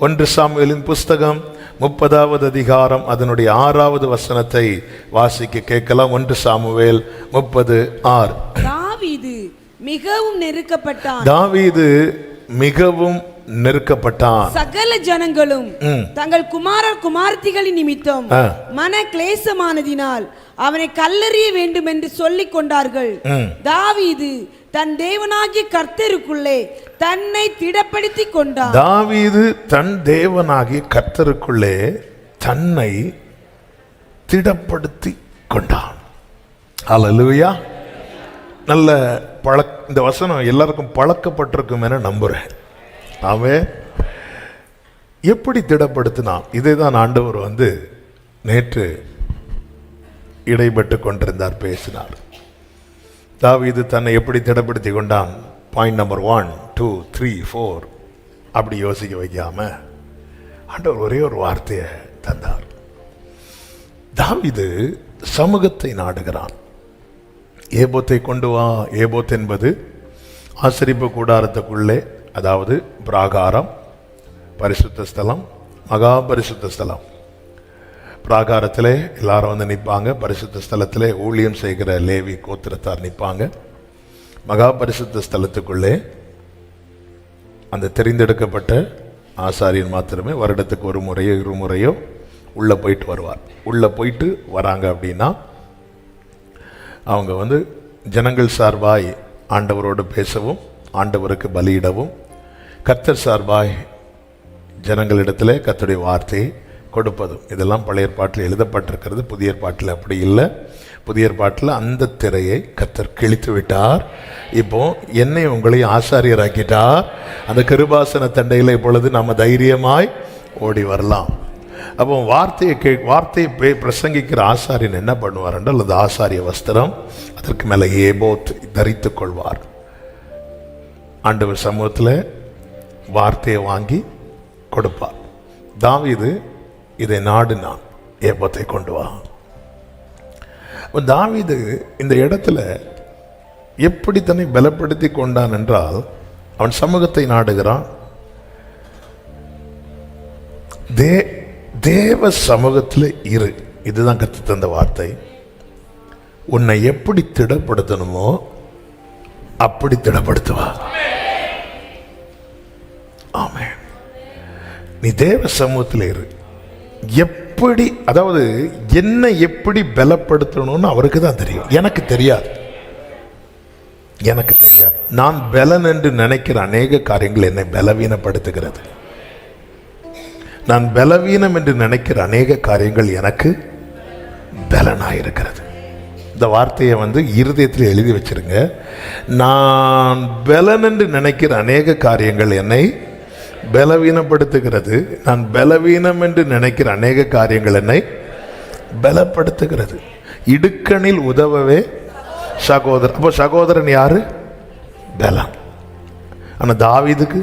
1 சாமுவேலின் புஸ்தகம் 30வது அதிகாரம் அதனுடைய 6வது வசனத்தை வாசிக்க கேட்கலாம். 1 சாமுவேல் 30:6. தாவீது மிகவும் நெருக்கப்பட்டான். தாவீது மிகவும் நெருக்கப்பட்டான். சகல ஜனங்களும் தங்கள் குமாரர் குமார்த்திகளின் நிமித்தம் மன கிளேசமானதினால் அவனை கல்லெறிய வேண்டும் என்று சொல்லிக் கொண்டார்கள். தாவீது தன் தேவனாகிய கர்த்தருக்குள்ளே தன்னை திடப்படுத்தி கொண்டான். தாவீது தன் தேவனாகிய கர்த்தருக்குள்ளே தன்னை திடப்படுத்தி கொண்டான். அல்லேலூயா. நல்ல இந்த வசனம் எல்லாருக்கும் பழக்கப்பட்டிருக்கும் என நம்புறேன். அவன் எப்படி திடப்படுத்தினான்? இதை தான் ஆண்டவர் நேற்று இடைப்பட்டு கொண்டிருந்தார், பேசினார். தாவீது தன்னை எப்படி திடப்படுத்தி கொண்டான்? பாயிண்ட் நம்பர் 1, 2, 3, 4 அப்படி யோசிக்க வைக்காம ஆண்டவர் ஒரே ஒரு வார்த்தையை தந்தார். தாவீது சமூகத்தை நாடுகிறான். ஏபோத்தை கொண்டு வா. ஏபோத் என்பது ஆசரிப்பு கூடாரத்துக்குள்ளே, அதாவது பிராகாரம், பரிசுத்த ஸ்தலம், மகா பரிசுத்த ஸ்தலம். பிராகாரத்திலே எல்லாரும் நிற்பாங்க. பரிசுத்த ஸ்தலத்திலே ஊழியம் செய்கிற லேவி கோத்திரத்தார் நிற்பாங்க. மகா பரிசுத்த ஸ்தலத்துக்குள்ளே அந்த தெரிந்தெடுக்கப்பட்ட ஆசாரியன் மாத்திரமே வருடத்துக்கு ஒரு முறையோ 2 முறையோ உள்ளே போயிட்டு வருவார். உள்ளே போயிட்டு வராங்க அப்படின்னா அவங்க ஜனங்கள் சார்பாய் ஆண்டவரோடு பேசவும், ஆண்டவருக்கு பலியிடவும், கர்த்தர் சார்பாய் ஜனங்களிடத்தில் கர்த்தருடைய வார்த்தையை கொடுப்பதும், இதெல்லாம் பழைய ஏற்பாட்டில் எழுதப்பட்டிருக்கிறது. புதிய ஏற்பாட்டில் அப்படி இல்லை. புதிய ஏற்பாட்டில் அந்த திரையை கர்த்தர் கிழித்து விட்டார். இப்போ என்னை உங்களை ஆசாரியராக்கிட்டார். அந்த கிருபாசன தண்டையில் இப்பொழுது நம்ம தைரியமாய் ஓடி வரலாம். அப்போ வார்த்தையை பிரசங்கிக்கிற ஆசாரியன் என்ன பண்ணுவார் என்றால், அந்த ஆசாரிய வஸ்திரம், அதற்கு மேலே ஏபோத் தரித்து கொள்வார். ஆண்டவர் சமூகத்தில் வார்த்தையை வாங்கி கொடுப்பார். தாவீது இதை நாடினான், ஏபோத்தை கொண்டு வா. தாவீது இந்த இடத்துல எப்படி தன்னை பலப்படுத்தி கொண்டான் என்றால், அவன் சமூகத்தை நாடுகிறான். தேவ சமூகத்தில் இரு. இதுதான் கற்று தந்த வார்த்தை. உன்னை எப்படி திடப்படுத்தணுமோ அப்படி திடப்படுத்துவா. ஆமென். நீ தேவ சமூகத்தில் இரு. எப்படி, அதாவது என்ன எப்படி பலப்படுத்தணும்னு அவருக்கு தான் தெரியும். எனக்கு தெரியாது. நான் பலன் என்று நினைக்கிற அநேக காரியங்கள் என்னை பலவீனப்படுத்துகிறது. நான் பலவீனம் என்று நினைக்கிற அநேக காரியங்கள் எனக்கு பலனாயிருக்கிறது. இந்த வார்த்தையை இருதயத்தில் எழுதி வச்சிருங்க. நான் பலன் என்று நினைக்கிற அநேக காரியங்கள் என்னை பலவீனப்படுத்துகிறது. நான் பலவீனம் என்று நினைக்கிற அநேக காரியங்கள் என்னை பலப்படுத்துகிறது. இடுக்கணில் உதவவே சகோதரன். அப்போ சகோதரன் யாரு? பலன். ஆனா தாவீதுக்கு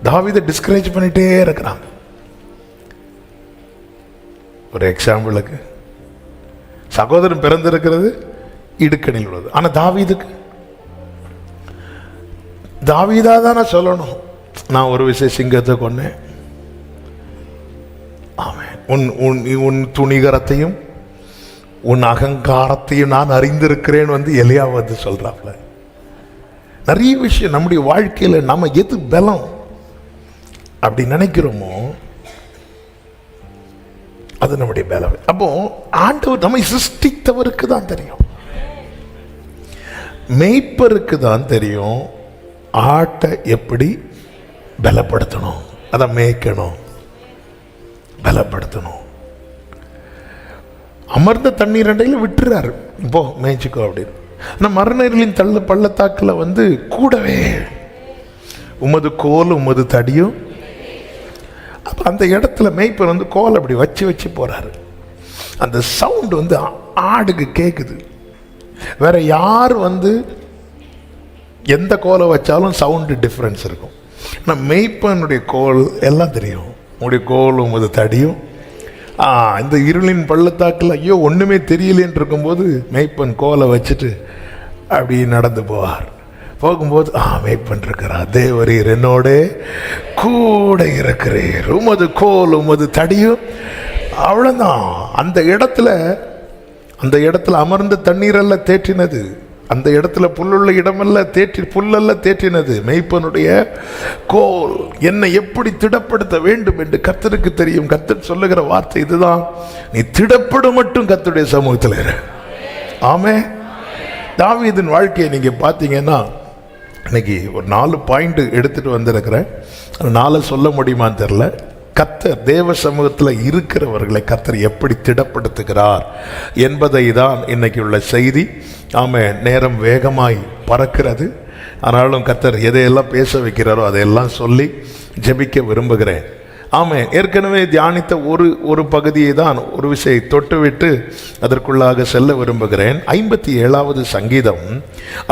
தாவீதை டிஸ்கரேஜ் பண்ணிட்டே இருக்கிறாங்க. ஒரு எக்ஸாம்பிளுக்கு, சகோதரன் பிறந்திருக்கிறது இடுக்கணில் உள்ளது. ஆனா தாவீதா தான் சொல்லணும், நான் ஒரு விஷயம் சிங்கத்தை கொன்னேன். ஆமென். உன் துணிகரத்தையும் உன் அகங்காரத்தையும் நான் அறிந்திருக்கிறேன் எலியா சொல்றாப்ல. நிறைய விஷயம் நம்முடைய வாழ்க்கையில நம்ம எது பலம் அப்படி நினைக்கிறோமோ அது நம்முடைய பலம். அப்போ ஆண்டவர் நம்மை சிருஷ்டித்தவருக்கு தான் தெரியும், மேய்ப்பருக்கு தான் தெரியும் ஆட்டை எப்படி பலப்படுத்தணும், அதை மேய்க்கணும், பலப்படுத்தணும். அமர்ந்த தண்ணீர் அண்டையில் விட்டுறாரு, இப்போ மேய்ச்சிக்கோ அப்படின்னு. ஆனால் மரணர்களின் பள்ளத்தாக்கில் கூடவே உமது கோல் உமது தடியும். அப்போ அந்த இடத்துல மேய்ப்பர் கோல் அப்படி வச்சு போறாரு. அந்த சவுண்ட் ஆடுக்கு கேட்குது. வேற யார் எந்த கோலை வச்சாலும் சவுண்டு டிஃப்ரென்ஸ் இருக்கும். ஆனால் மெய்ப்பனுடைய கோல் எல்லாம் தெரியும். உங்களுடைய கோலும் உமது தடியும். இந்த இருளின் பள்ளத்தாக்கில் ஐயோ ஒன்றுமே தெரியலேன்னு இருக்கும்போது மெய்ப்பன் கோலை வச்சுட்டு அப்படி நடந்து போவார். போகும்போது மேய்ப்பன்றிருக்கிறார், தேவரீர் என்னோட கூட இருக்கிறீர், உமது கோல் உமது தடியும். அவ்வளவுதான். அந்த இடத்துல அமர்ந்த தண்ணீரெல்லாம் தேற்றினது, அந்த இடத்துல புல்லுள்ள இடமல்ல புல்லல்ல தேற்றினது மேய்ப்பனுடைய கோல். என்னை எப்படி திடப்படுத்த வேண்டும் என்று கர்த்தருக்கு தெரியும். கர்த்தர் சொல்லுகிற வார்த்தை இதுதான், நீ திடப்படும் மட்டும் கர்த்தருடைய சமூகத்தில் இரு. ஆமே. தாவீதின் வாழ்க்கையை நீங்க பார்த்தீங்கன்னா, இன்னைக்கு ஒரு 4 பாயிண்ட் எடுத்துட்டு வந்திருக்கிறேன். 4 சொல்ல முடியுமான்னு தெரியல. கர்த்தர் தேவ சமூகத்தில் இருக்கிறவர்களை கர்த்தர் எப்படி திடப்படுத்துகிறார் என்பதை தான் இன்னைக்கு உள்ள செய்தி. நேரம் வேகமாய் பறக்கிறது. ஆனாலும் கர்த்தர் எதையெல்லாம் பேச வைக்கிறாரோ அதையெல்லாம் சொல்லி ஜெபிக்க விரும்புகிறேன். ஏற்கனவே தியானித்த ஒரு பகுதியை தான் ஒரு விஷயம் தொட்டுவிட்டு அதற்குள்ளாக செல்ல விரும்புகிறேன். 57வது சங்கீதம்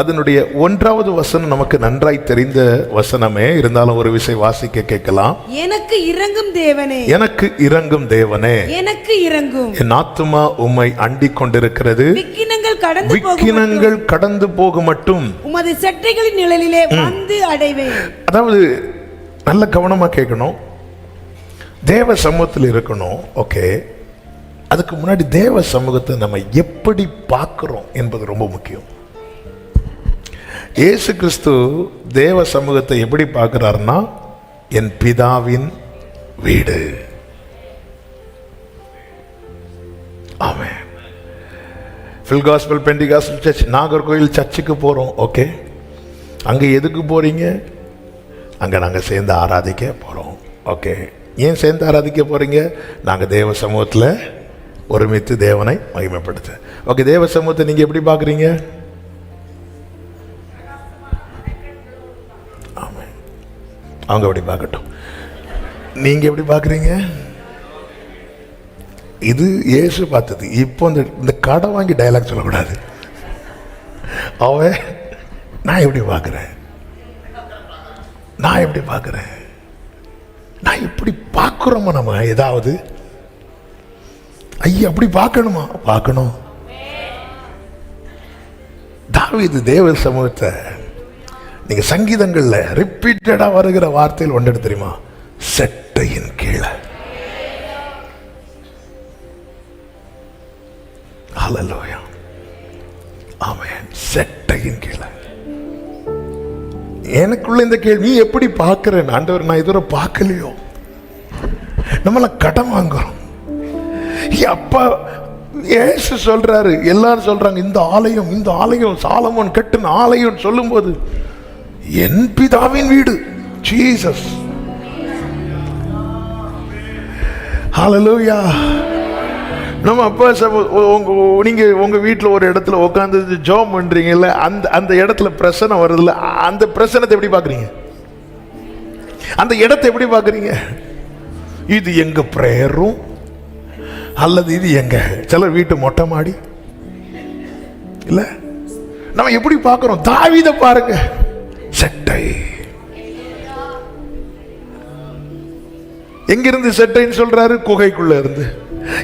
அதனுடைய 1வது வசனம் நமக்கு நன்றாய் தெரிந்த வசனமே, இருந்தாலும் ஒரு விஷயம் வாசிக்க கேட்கலாம். எனக்கு இறங்கும் தேவனே, எனக்கு இறங்கும் தேவனே, எனக்கு இறங்கும். என் ஆத்துமா உம்மை அண்டிக் கொண்டிருக்கிறது. விக்கினங்கள் கடந்து போக மட்டும் உமது செட்டைகளின் நிழலிலே வந்து அடைவேன். அதாவது நல்ல கவனமா கேட்கணும். தேவ சமூகத்தில் இருக்கணும். ஓகே, அதுக்கு முன்னாடி தேவ சமூகத்தை நம்ம எப்படி பார்க்கிறோம் என்பது ரொம்ப முக்கியம். இயேசு கிறிஸ்து தேவ சமூகத்தை எப்படி பார்க்கிறார்னா, என் பிதாவின் வீடு. Amen. Full gospel Pentecostal church Nagercoil சர்ச்சுக்கு போறோம். ஓகே, அங்க எதுக்கு போறீங்க? அங்க நாங்க சேர்ந்து ஆராதிக்க போறோம். ஓகே, ஏன் சேர்ந்து ஆராதிக்க போறீங்க? நாங்கள் தேவ சமூகத்தில் ஒருமித்து தேவனை மகிமைப்படுத்த. ஓகே, தேவ சமூகத்தை நீங்க எப்படி பார்க்குறீங்க? ஆமாம், அவங்க எப்படி பார்க்கட்டும், நீங்க எப்படி பார்க்குறீங்க? இது இயேசு பார்த்தது. இப்போ இந்த கடை வாங்கி டயலாக் சொல்லக்கூடாது. நான் எப்படி பார்க்குறேன், நான் எப்படி பார்க்குறேன், நான் இப்படி பார்க்கிறோமா? நம்ம ஏதாவது ஐயா அப்படி பார்க்கணுமா? பார்க்கணும். தாவீது தேவ சமூகத்தை நீங்க சங்கீதங்கள்ல ரிப்பீட்டடா வருகிற வார்த்தையில் ஒன்று தெரியுமா? செட்டையின் கீழே. ஹல்லேலூயா. ஆமென். செட்டையின் கீழே. எனக்குள்ள இந்த கேள்வி, எப்படி பார்க்கிறேன் ஆண்டவர்? நான் இதுவரை பார்க்கலையோ. நம்மள கடன் வாங்குறோம். அப்பா இயேசு சொல்றாரு, எல்லாரும் சொல்றாங்க இந்த ஆலயம் சாலமோன் கட்டின ஆலயம் சொல்லும் போது, என் பிதாவின் வீடு. ஜீசஸ். ஹல்லேலூயா. நம்ம அப்பா நீங்க உங்க வீட்டில் ஒரு இடத்துல உட்காந்து ஜெபம் பண்றீங்கல்ல, அந்த இடத்துல பிரசனை வருதுல்ல, அந்த பிரசனத்தை எப்படி பாக்குறீங்க? அந்த இடத்தை எப்படி பாக்குறீங்க? இது எங்க பிரேயரும் அல்லது இது எங்க சில வீட்டு மொட்டை மாடி இல்ல? நம்ம எப்படி பார்க்கிறோம்? தாவீத பாருங்க, செட்டை. எங்கிருந்து செட்டைன்னு சொல்றாரு? குகைக்குள்ள இருந்து.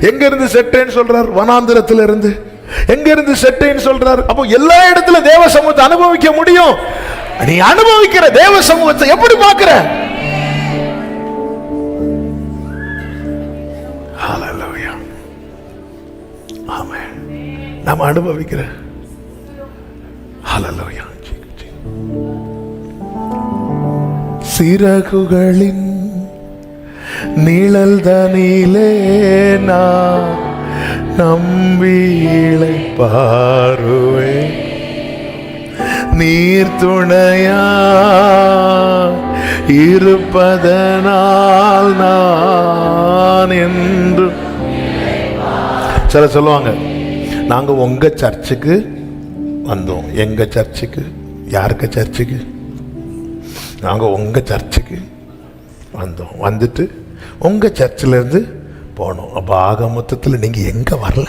எங்க இருந்து செட்டைன்னு சொல்றாரு? வனாந்திரத்துல இருந்து. எங்க இருந்து செட்டைன்னு சொல்றாரு? அப்போ எல்லா இடத்துல தேவ சமூகத்தை அனுபவிக்க முடியும். நீ அனுபவிக்கிற தேவ சமூகத்தை எப்படி பார்க்கிற? ஹல்லேலூயா. ஆமென். நாம அனுபவிக்கிற. ஹல்லேலூயா. சிறகுகளின் நிழல் தனிலே நான் நம்பிளை பாருவே, நீர் துணையா இருப்பதனால் நான் என்று. சில சொல்லுவாங்க, நாங்க உங்க சர்ச்சுக்கு வந்தோம். எங்க சர்ச்சுக்கு? யாருக்கு சர்ச்சுக்கு? நாங்க உங்க சர்ச்சுக்கு வந்தோம், வந்துட்டு உங்க சர்ச்சில் இருந்து போனோம். அப்ப ஆக மொத்தத்தில் நீங்க எங்க வரல?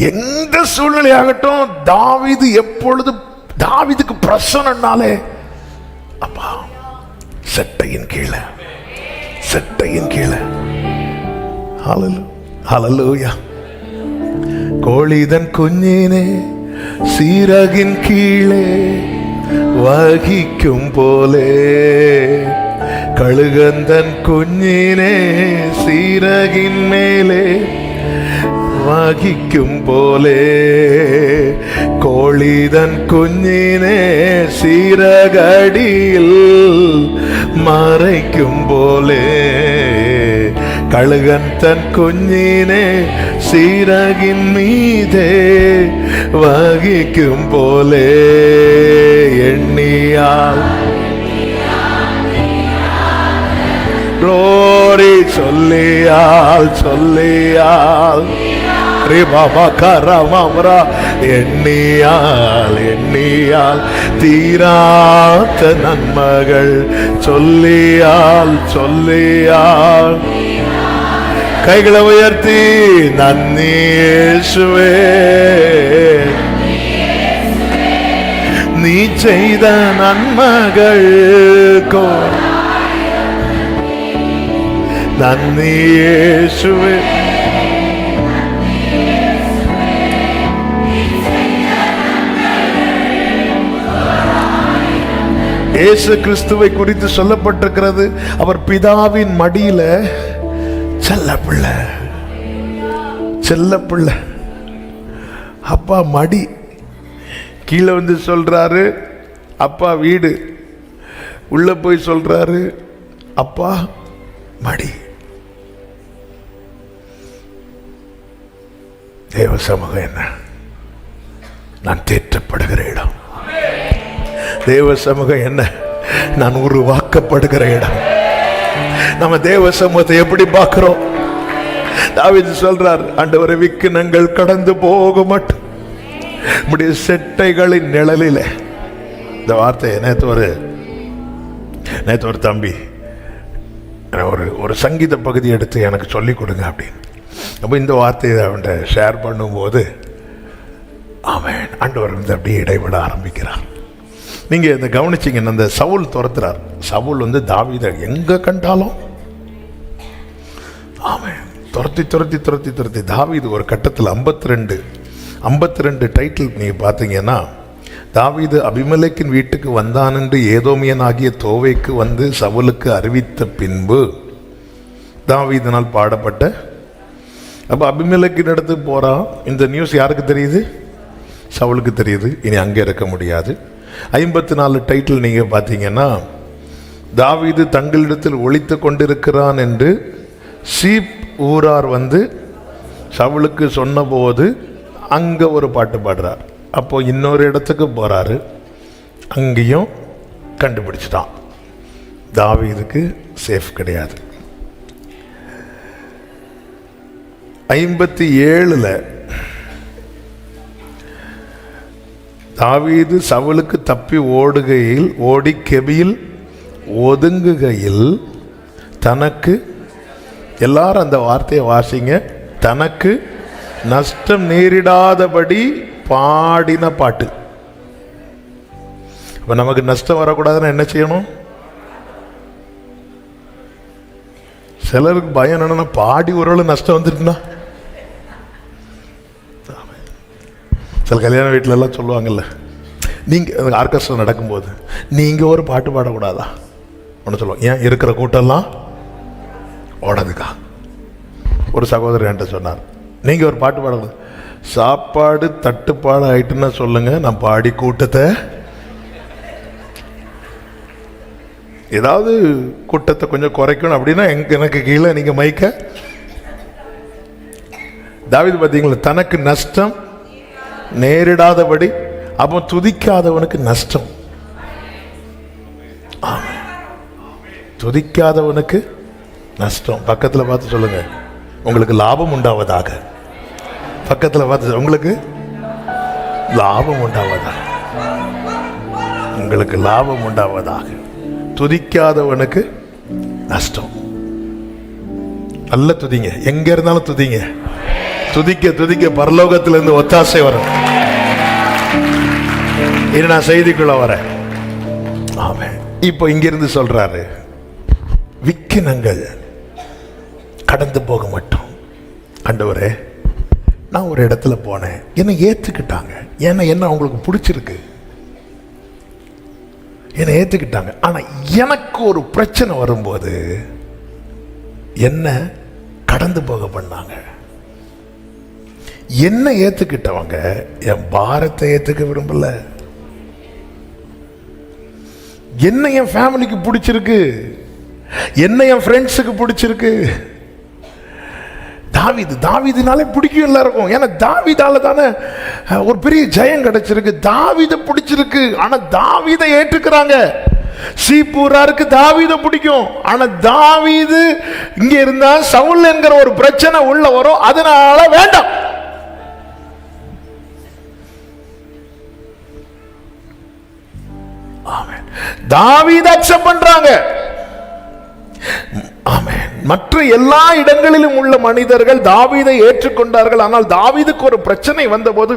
எந்த சூழ்நிலையாகட்டும், தாவீது எப்பொழுது தாவீதுக்கு பிரசன்னாலே அப்பா செட்டையின் கீழே, செட்டையின் கீழே. ஹல்லேலூயா. கோழிதன் குஞ்சினே சீரகின் கீழே வகிக்கும் போலே, கழுகந்தன் குஞ்சினே சீரகின் மேலே வகிக்கும் போலே, கோழிதன் குஞ்சினே சீரகடியில் மறைக்கும் போலே, கழுகன் தன் குஞ்சினே சீரகின் மீதே வகிக்கும் போலே, எண்ணியால் ரோரி சொல்லியால் சொல்லியால் ரே பாபா கரமாமரா, எண்ணியால் எண்ணியால் தீராத நன்மகள், சொல்லியால் சொல்லியால். கைகளை உயர்த்தி நன்றி இயேசுவே, நீ செய்த நன்மகள் நன்றி இயேசுவே. இயேசு கிறிஸ்துவை குறித்து சொல்லப்பட்டிருக்கிறது, அவர் பிதாவின் மடியில செல்ல பிள்ளை, செல்ல பிள்ளை. அப்பா மடி, கீழே வந்து சொல்றாரு அப்பா வீடு, உள்ள போய் சொல்றாரு அப்பா மடி. தேவ சமூகம் என்ன, நான் தேற்றப்படுகிற இடம். தேவ சமூகம் என்ன, நான் உருவாக்கப்படுகிற இடம். நம்ம தேவ சமூகத்தை எப்படி பார்க்கிறோம்? தாவீது சொல்றார், ஆண்டவரே விக்கினங்கள் கடந்து போக மாட்டோம் நம்முடைய செட்டைகளின் நிழலில். இந்த வார்த்தையை நேற்று ஒரு தம்பி ஒரு சங்கீத பகுதி எடுத்து எனக்கு சொல்லிக் கொடுங்க அப்படின்னு. அப்போ இந்த வார்த்தையை அவன்கிட்ட ஷேர் பண்ணும்போது அவன் ஆண்டவர் வந்து அப்படியே இடைவிட ஆரம்பிக்கிறான். நீங்கள் இந்த கவனிச்சிங்கன்னா, அந்த சவுல் துரத்துறார். சவுல் வந்து தாவீதை எங்கே கண்டாலும் அவன் துரத்தி துரத்தி துரத்தி துரத்தி. தாவீது ஒரு கட்டத்தில் 52 டைட்டில் நீங்கள் பார்த்தீங்கன்னா, தாவீது அபிமெலேக்கின் வீட்டுக்கு வந்தான் என்று ஏதோமியன் ஆகிய தோவேக்கு வந்து சவுலுக்கு அறிவித்த பின்பு தாவீதினால் பாடப்பட்ட. அப்போ அபிமெலேக்கின் இடத்துக்கு போகிறான். இந்த நியூஸ் யாருக்கு தெரியுது? சவுலுக்கு தெரியுது. இனி அங்கே இருக்க முடியாது. 54 டைட்டில் நீங்கள் பார்த்தீங்கன்னா, தாவீது தங்களிடத்தில் ஒளித்து கொண்டிருக்கிறான் என்று சீப் ஊரார் வந்து சவுலுக்கு சொன்னபோது அங்கே ஒரு பாட்டு பாடுறார். அப்போ இன்னொரு இடத்துக்கு போகிறாரு, அங்கேயும் கண்டுபிடிச்சிட்டான். தாவீதுக்கு சேஃப் கிடையாது. 57 தாவீது சவுலுக்கு தப்பி ஓடி கெபியில் ஒதுங்குகையில் தனக்கு, எல்லாரும் அந்த வார்த்தையை வாசிங்க, தனக்கு நஷ்டம் நேரிடாதபடி பாடின பாட்டு. இப்போ நமக்கு நஷ்டம் வரக்கூடாதுன்னா என்ன செய்யணும்? சிலருக்கு பயம் என்னன்னா, பாடி ஒரு நஷ்டம் வந்துட்டுனா. சில கல்யாண வீட்டில எல்லாம் சொல்லுவாங்கல்ல, நீங்கள் ஆர்கெஸ்ட்ரா நடக்கும்போது நீங்கள் ஒரு பாட்டு பாடக்கூடாதா ஒன்று சொல்லுவாங்க. ஏன்? இருக்கிற கூட்டம்லாம் ஓடதுக்கா. ஒரு சகோதரர் என்கிட்ட சொன்னார், நீங்கள் ஒரு பாட்டு பாடக்கூடாது. சாப்பாடு தட்டுப்பாடு ஆயிட்டுன்னா சொல்லுங்க, நான் பாடி கூட்டத்தை, ஏதாவது கூட்டத்தை கொஞ்சம் குறைக்கணும் அப்படின்னா எனக்கு கீழே நீங்கள் மைக்க. தாவீது பார்த்தீங்களா, தனக்கு நஷ்டம் நேரிடாதபடி. அப்போ துதிக்காதவனுக்கு நஷ்டம். துதிக்காதவனுக்கு நஷ்டம். பக்கத்தில் பார்த்து சொல்லுங்க, உங்களுக்கு லாபம் உண்டாவதாக. பக்கத்தில் பார்த்து, உங்களுக்கு லாபம் உண்டாவதாக, உங்களுக்கு லாபம் உண்டாவதாக. துதிக்காதவனுக்கு நஷ்டம். நல்ல துதிங்க, எங்க இருந்தாலும் துதிங்க. துதிக்க துதிக்க பரலோகத்திலிருந்து ஒத்தாசை வரும். இனி நான் செய்திக்குள்ள வரேன். ஆமென். இப்போ இங்கிருந்து சொல்றாரு, விக்கினங்கள் கடந்து போக மாட்டோம். ஆண்டவரே, நான் ஒரு இடத்துல போனேன், என்னை ஏற்றுக்கிட்டாங்க, ஏன்னா என்ன அவங்களுக்கு பிடிச்சிருக்கு, என்னை ஏற்றுக்கிட்டாங்க. ஆனால் எனக்கு ஒரு பிரச்சனை வரும்போது என்ன கடந்து போக பண்ணாங்க. என்ன ஏற்றுக்கிட்டவங்க என் பாரத்தை ஏற்றுக்க விரும்பல. என்ன என் ஃபேமிலிக்கு பிடிச்சிருக்கு, என்ன என் ஃப்ரெண்ட்ஸுக்கு பிடிச்சிருக்கு. தாவீதுனாலே பிடிக்கும் எல்லாருக்கும். ஏன்னா தாவீதால தானே ஒரு பெரிய ஜெயம் கிடைச்சிருக்கு. தாவீதை பிடிச்சிருக்கு, ஆனா தாவீதை ஏற்றுக்கிறாங்க. சீப்பூராருக்கு தாவீதை பிடிக்கும், ஆனா தாவீது இங்க இருந்தா சவுல் என்கிற ஒரு பிரச்சனை உள்ள வரும், அதனால வேண்டாம். ஆமென். தாவீதை அக்செப்ட் பண்றாங்க. ஆமென். மற்ற எல்லா இடங்களிலும் உள்ள மனிதர்கள் தாவீதை ஏற்றுக்கொண்டார்கள். ஆனால் தாவீதுக்கு ஒரு பிரச்சனை வந்தபோது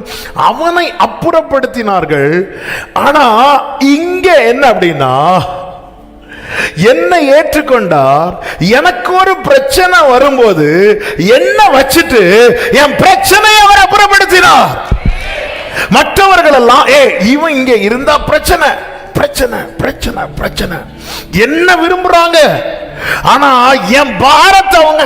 அவனை அப்புறப்படுத்தினார்கள். ஆனா இங்க என்ன அப்படின்னா, என்னை ஏற்றுக்கொண்டார், எனக்கு ஒரு பிரச்சனை வரும்போது என்ன வச்சுட்டு என் பிரச்சனையை அவர் அப்புறப்படுத்தினார். மற்றவர்கள் எல்லாம் இவன் இங்க இருந்தா பிரச்சனை பிரச்சனை பிரச்சனை பிரச்சனை என்ன விரும்புறாங்க, ஆனா என் பாரத்தை அவங்க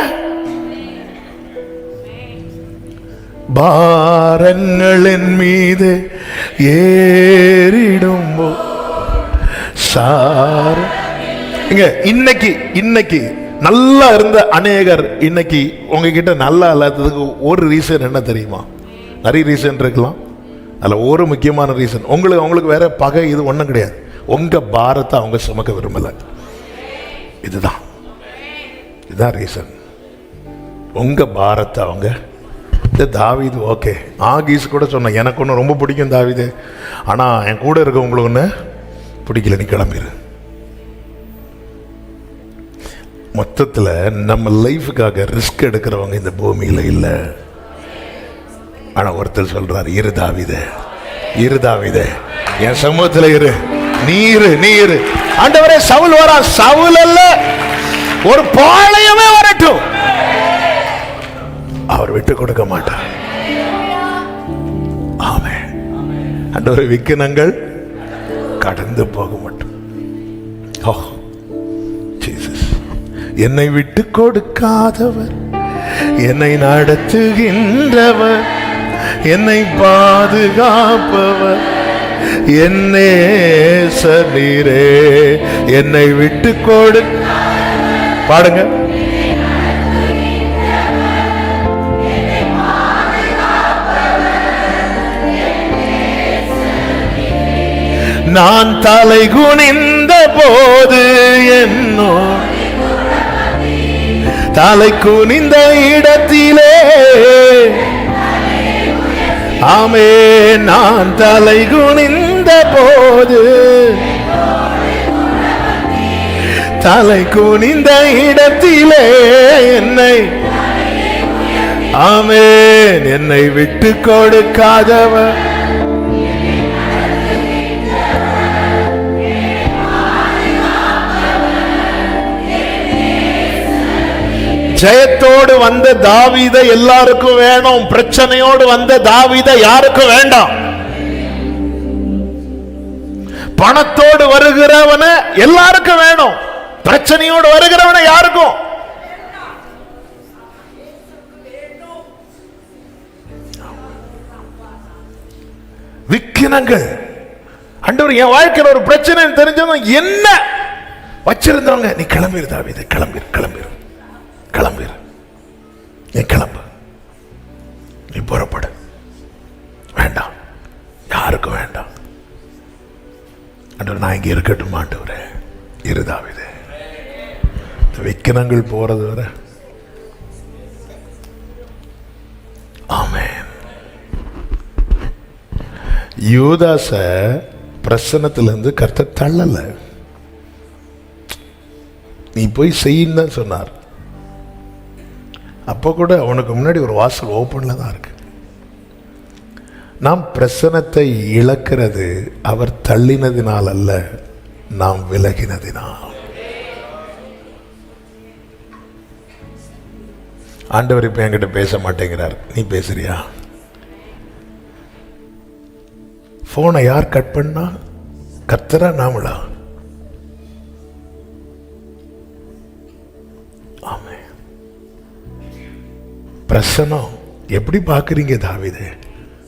பாரங்களின் மீது ஏறிடும்போ சார். இன்னைக்கு நல்லா இருந்த அநேகர் இன்னைக்கு உங்ககிட்ட நல்லா இல்லாததுக்கு ஒரு ரீசன் என்ன தெரியுமா? நிறைய ரீசன் இருக்கலாம், அதில் ஒரு முக்கியமான ரீசன், அவங்களுக்கு வேற பகை இது ஒன்றும் கிடையாது. உங்க பாரத்தை அவங்க சுமக்க விரும்பல. இதுதான் ரீசன். உங்க பாரத்தை அவங்க தாவீது ஓகே. ஆகீஸ் கூட சொன்ன, எனக்கு ஒன்று ரொம்ப பிடிக்கும் தாவீது, ஆனா என் கூட இருக்க உங்களுக்கு ஒன்று பிடிக்கல, நீ கிளம்பிடு. மொத்தத்தில் நம்ம லைஃபுக்காக ரிஸ்க் எடுக்கிறவங்க இந்த பூமியில் இல்லை. ஆனா ஒருத்தர் சொல்றாரு, இரு தாவீதே என் சமூகத்தில் இரு, நீ இரு. ஆண்டவரே, சவுல் வரா, சவுல் அல்ல, ஒரு பாளையமே வரட்டும், அவர் விட்டு கொடுக்க மாட்டார். ஆமென். ஆண்டவரே, விக்கினங்கள் கடந்து போக மாட்டோம். ஓ ஜீசஸ், என்னை விட்டு கொடுக்காதவர், என்னை நடத்துகின்றவர், என்னை பாதுகாப்பவர், என்னே சரீரே, என்னை விட்டு கொடு. பாடுங்க. நான் தலை குனிந்த போது என்னோ தலை குனிந்த இடத்திலே, ஆமே, நான் தலை குனிந்த போது, தலை குனிந்த இடத்திலே என்னை, ஆமென், என்னை விட்டு கொடுக்காதவர், ஜெயத்தோடு வந்த தாவீதை எல்லாருக்கும் வேணும், பிரச்சனையோடு வந்த தாவீதை யாருக்கும் வேண்டாம். பணத்தோடு வருகிறவன எல்லாருக்கும் வேணும், பிரச்சனையோடு வருகிறவன யாருக்கும். விக்கினங்கள். ஆண்டவர், என் வாழ்க்கையில் ஒரு பிரச்சனை தெரிஞ்சதும் என்ன வச்சிருந்தவங்க, நீ கிளம்பிரு தாவீதை, கிளம்பிரு, நீ கிளம்பு, நீ புறப்படு, வேண்டாம், யாருக்கும் வேண்டாம். ஆண்டவர், நான் இங்க இருக்கட்டும் ஆண்டவரே, இரு தாவீதே. விக்கினங்கள் போறது வர. ஆமென். யூதாச பிரசன்னத்திலிருந்து கர்த்தர் தள்ளல, நீ போய் செய்யின்னு தான் சொன்னார். அப்போ கூட அவனுக்கு முன்னாடி ஒரு வாசல் ஓப்பன்ல தான் இருக்கு. நாம் பிரசன்னத்தை இழக்கிறது அவர் தள்ளினதினால் அல்ல, நாம் விலகினதினால். ஆண்டவர் இப்ப என்கிட்ட பேச மாட்டேங்கிறார், நீ பேசுறியா? போனை யார் கட் பண்ணா? கர்த்தரா நாமளா? ஆமே. பிரசனம் எப்படி பாக்குறீங்க தாவீது?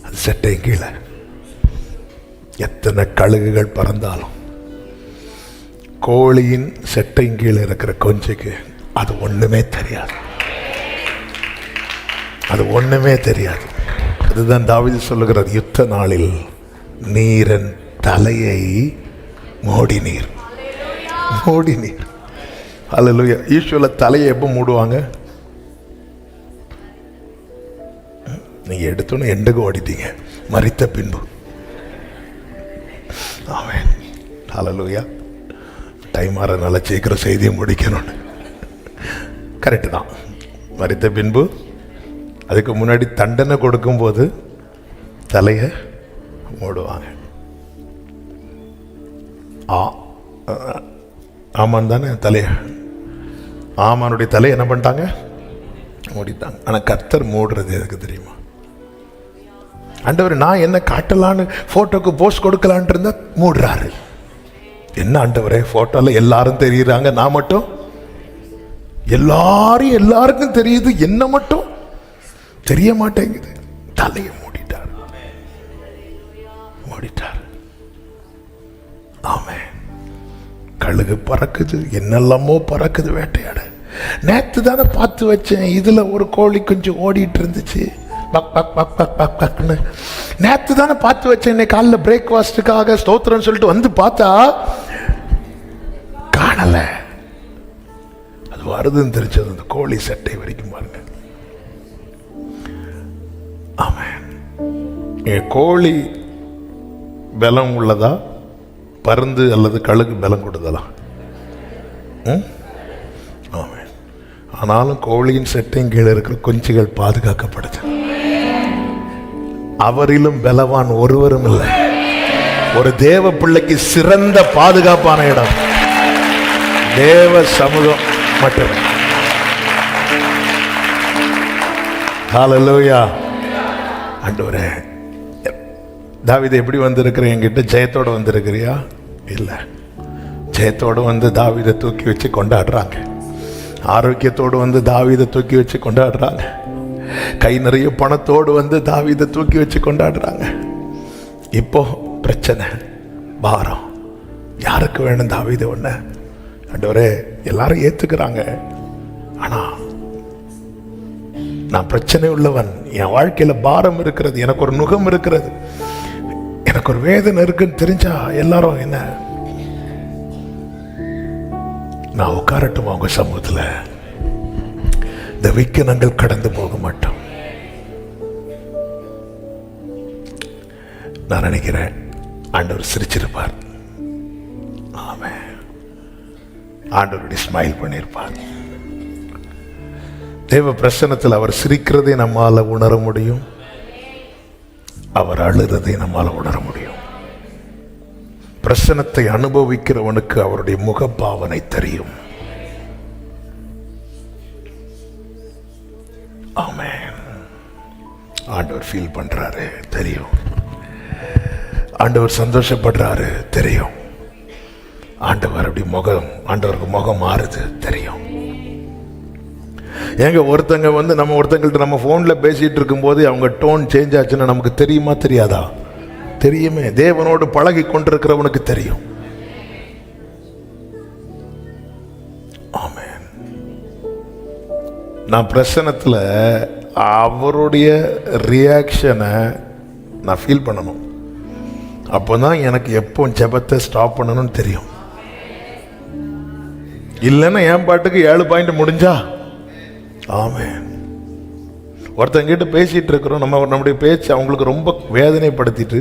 அது சட்டை கீழே எத்தனை கழுகுகள் பறந்தாலும் கோழியின் செட்டை கீழே இருக்கிற கொஞ்சுக்கு அது ஒண்ணுமே தெரியாது. அது ஒண்ணுமே தெரியாது. அதுதான் தாவீது சொல்லுகிறார், யுத்த நாளில் நீரன் தலையை மூடினீர். மூடினீர். அல்லேலூயா. ஈஸ்வர தலையை எப்போ மூடுவாங்க? நீங்க எடுத்தோன்னு எண்டுக்கு ஓடிட்டீங்க, மரித்த பின்பு. ஆமென். அல்லேலூயா. டைம் ஆறனால சீக்கிரம் செய்தியை முடிக்கணும்னு. கரெக்டு தான். மரித்த பின்பு, அதுக்கு முன்னாடி தண்டனை கொடுக்கும்போது தலையை மூடுவாங்க. ஆமான் தானே தலையை, ஆமானுடைய தலையை என்ன பண்ணிட்டாங்க? மூடிட்டாங்க. ஆனால் கர்த்தர் மூடுறது எதுக்கு தெரியுமா? ஆண்டவர் நான் என்ன காட்டலான்னு போட்டோக்கு போஸ்ட் கொடுக்கலான் இருந்தா மூடுறாரு. என்ன ஆண்டவரே, போட்டோல எல்லாரும் தெரியுறாங்க, நான் மட்டும் எல்லாருக்கும் தெரியுது, என்ன மட்டும் தெரிய மாட்டேங்குது. தலையை மூடிட்டார். மூடிட்டார். ஆமென். கழுகு பறக்குது, என்னெல்லாமோ பறக்குது வேட்டையாட. நேத்து தானே பார்த்து வச்சேன், இதுல ஒரு கோழி கொஞ்சம் ஓடிட்டு இருந்துச்சு, பக் பக் பக் பக் பக் பக்னு. நேத்து தானே பார்த்து வச்சேன், இன்னைக்கு காலைல பிரேக்ஃபாஸ்டுக்காக ஸ்தோத்திரம் சொல்லிட்டு வந்து பார்த்தா காணல. அது வருதுன்னு தெரிஞ்சது அந்த கோழி சட்டை வரைக்கும் பாருங்க. ஆமென். கோழி பலம் உள்ளதா, பருந்து அல்லது கழுகு பலம் கொடுதலா? ஆமென். ஆனாலும் கோழியின் செட்டையும் கீழே இருக்கிற குஞ்சுகள் பாதுகாக்கப்படுது. அவரிலும் பலவான் ஒருவரும் இல்லை. ஒரு தேவ பிள்ளைக்கு சிறந்த பாதுகாப்பான இடம் தேவ சமூகம் மட்டுமே. ஹல்லேலூயா. ஆண்டவரே, தாவீது எப்படி வந்திருக்கிற? என்கிட்ட ஜெயத்தோட வந்திருக்கிறியா? இல்லை. ஜெயத்தோடு வந்து தாவீதை தூக்கி வச்சு கொண்டாடுறாங்க. ஆரோக்கியத்தோடு வந்து தாவீதை தூக்கி வச்சு கொண்டாடுறாங்க. கை நிறைய பணத்தோடு வந்து தாவீதை தூக்கி வச்சு கொண்டாடுறாங்க. இப்போ பிரச்சனை, பாரம். யாருக்கு வேணும் தாவீது? ஒண்ணு ஆண்டவரே, எல்லாரும் ஏத்துக்கிறாங்க. ஆனா நான் பிரச்சனை உள்ளவன், என் வாழ்க்கையில பாரம் இருக்கிறது, எனக்கு ஒரு நுகம் இருக்கிறது, எனக்கு ஒரு வேதனை இருக்குன்னு தெரிஞ்சா எல்லாரும் என்ன, நான் உட்காரட்டும் அவங்க சமூகத்துல, இந்த விக்கினங்கள் கடந்து போக மாட்டோம். நான் நினைக்கிறேன் ஆண்டவர் சிரிச்சிருப்பார். ஆமென். ஆண்டவருடைய ஸ்மைல் பண்ணியிருப்பார். தேவ பிரசன்னத்தில் அவர் சிரிக்கிறதை நம்மால உணர முடியும், அவர் அழுறதை நம்மால உணர முடியும். பிரசன்னத்தை அனுபவிக்கிறவனுக்கு அவருடைய முகப்பாவனை தெரியும். ஆமென். ஆண்டவர் ஃபீல் பண்றாரு தெரியும். ஆண்டவர் சந்தோஷப்படுறாரு தெரியும். ஆண்டவர் அப்படி ஆண்டவருக்கு முகம் மாறுது தெரியும். ஏங்க ஒருத்தங்க வந்து நம்ம ஒருத்தங்கள்ட்ட நம்ம போன்ல பேசிட்டு இருக்கும் போது அவங்க டோன் சேஞ்ச் ஆச்சுன்னா நமக்கு தெரியுமா தெரியாதா? தெரியுமே. தேவனோடு பழகி கொண்டிருக்கிறவனுக்கு தெரியும். ஆமென். நான் பிரசன்னத்துல அவருடைய ரியாக்ஷனை நான் ஃபீல் பண்ணணும். அப்போதான் எனக்கு எப்போ ஜெபத்தை ஸ்டாப் பண்ணணும்னு தெரியும். இல்லைன்னா என் பாட்டுக்கு 7 பாயிண்ட் முடிஞ்சா. ஆமென். ஒருத்தங்கிட்ட பேசிட்டு இருக்கிறோம், நம்முடைய பேச்சு அவங்களுக்கு ரொம்ப வேதனைப்படுத்திட்டு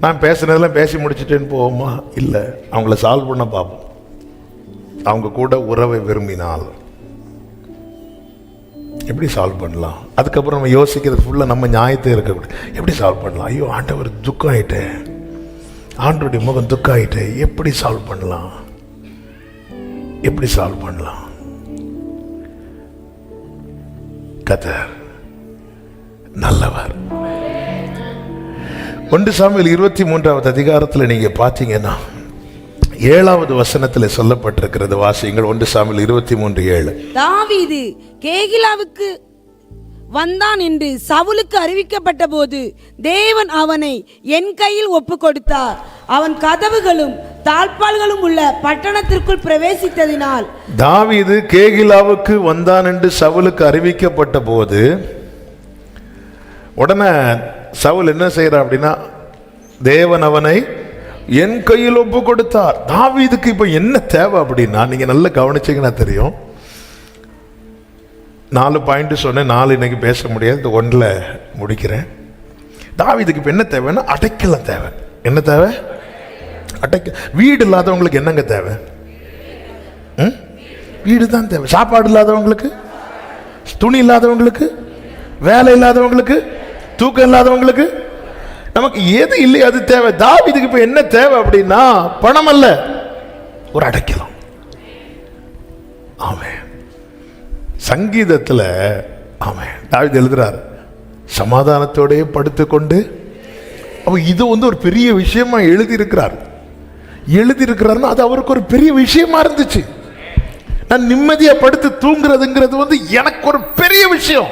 நான் பேசுனதெல்லாம் பேசி முடிச்சுட்டேன்னு போவோமா? இல்லை, அவங்கள சால்வ் பண்ண பார்ப்போம். அவங்க கூட உறவை விரும்பினால் எப்படி சால்வ் பண்ணலாம்? அதுக்கப்புறம் நம்ம யோசிக்கிறது ஃபுல்லாக நம்ம நியாயத்தை இருக்கக்கூடாது. எப்படி சால்வ் பண்ணலாம்? ஐயோ ஆண்டவர் துக்கம் ஆயிட்டே, ஆண்டவருடைய முகம் துக்கம் ஆயிட்டே, எப்படி சால்வ் பண்ணலாம்? எப்படி சால்வ் பண்ணலாம்? கர்த்தர் நல்லவர். 1 சாமுவேல் 23வது அதிகாரத்தில் நீங்க பார்த்தீங்கன்னா 7வது வசனத்தில் சொல்லப்பட்டிருக்கிறது. வாசியுங்கள். 1 சாமுவேல் 23:7. தாவீது கேகிலாவுக்கு வந்தான் என்று சவுலுக்கு அறிவிக்கப்பட்ட போது தேவன் அவனை என் கையில் ஒப்பு கொடுத்தார். அவன் கதவுகளும் தாழ்பால்களும் உள்ள பட்டணத்திற்குள் பிரவேசித்ததினால். தாவீது கேகிலாவுக்கு வந்தான் என்று சவுலுக்கு அறிவிக்கப்பட்ட போது உடனே சவுல் என்ன செய்யறார் அப்படின்னா, தேவன் அவனை என் கையில் ஒப்பு கொடுத்தார். தாவீதுக்கு இப்ப என்ன தேவை அப்படின்னா, நீங்க நல்லா கவனிச்சீங்கன்னா தெரியும். 4 பாயிண்ட் சொன்னேன், 4 இன்னைக்கு பேச முடியாது, இந்த 1ல் முடிக்கிறேன். தாவீதுக்கு இப்ப என்ன தேவைன்னா அடைக்கலம் தேவை. என்ன தேவை? வீடு இல்லாதவங்களுக்கு என்னங்க தேவை? வீடு தான் தேவை. சாப்பாடு இல்லாதவங்களுக்கு, துணி இல்லாதவங்களுக்கு, வேலை இல்லாதவங்களுக்கு, தூக்கம் இல்லாதவங்களுக்கு, நமக்கு எது இல்லையா அது தேவை. தாவீதுக்கு இப்ப என்ன தேவை அப்படின்னா பணம் அல்ல, ஒரு அடைக்கலம். ஆமென். சங்கீதத்தில் ஆமென் தாவீது எழுதுறார், சமாதானத்தோடே படுத்துக்கொண்டு. அப்ப இது ஒரு பெரிய விஷயமா எழுதியிருக்கிறாருன்னா அது அவருக்கு ஒரு பெரிய விஷயமா இருந்துச்சு. நான் நிம்மதியா படுத்து தூங்குறதுங்கிறது எனக்கு ஒரு பெரிய விஷயம்.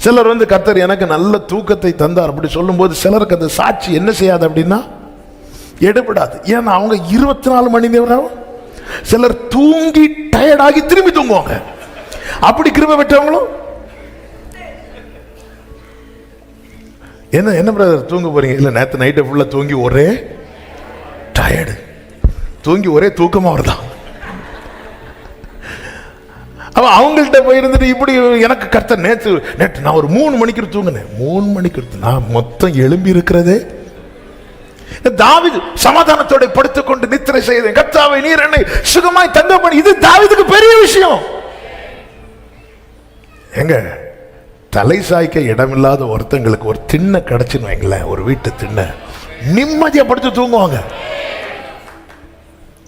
சிலர் கர்த்தர் எனக்கு நல்ல தூக்கத்தை தந்தார் அப்படி சொல்லும்போது சிலருக்கு அந்த சாட்சி என்ன செய்யாது அப்படின்னா எடுபடாது. ஏன்னா அவங்க 24 மணி நேரம், சிலர் தூங்கி டயர்டாகி திரும்பி தூங்குவாங்க. அப்படி கிருபை பெற்றவங்களும் என்ன பிரதர் தூங்க போறீங்க? இல்ல நேற்று நைட்டை ஃபுல்லா தூங்கி ஒரே டயர்டு, தூங்கி ஒரே தூக்கமா வருதான். அவன் அவங்கள்ட்ட போயிருந்துட்டு இப்படி எனக்கு கர்த்தர் நேற்று நான் ஒரு 3 மணிக்கு தூங்கினேன். 3 மணிக்கு நான் மொத்தம் எழும்பி இருக்கிறதே. தாவீது சமாதானத்தோட படுத்துக்கொண்டு நித்திரை செய்தேன், கர்த்தாவே நீர் என்னை சுகமாய் தந்தபடி. இது தாவீதுக்கு பெரிய விஷயம். எங்க தலை சாய்க்க இடமில்லாத ஒருத்தங்களுக்கு ஒரு திண்ணை கிடைச்சுன்னு வைங்களேன், ஒரு வீட்டு திண்ணை, நிம்மதியா படுத்து தூங்குவாங்க.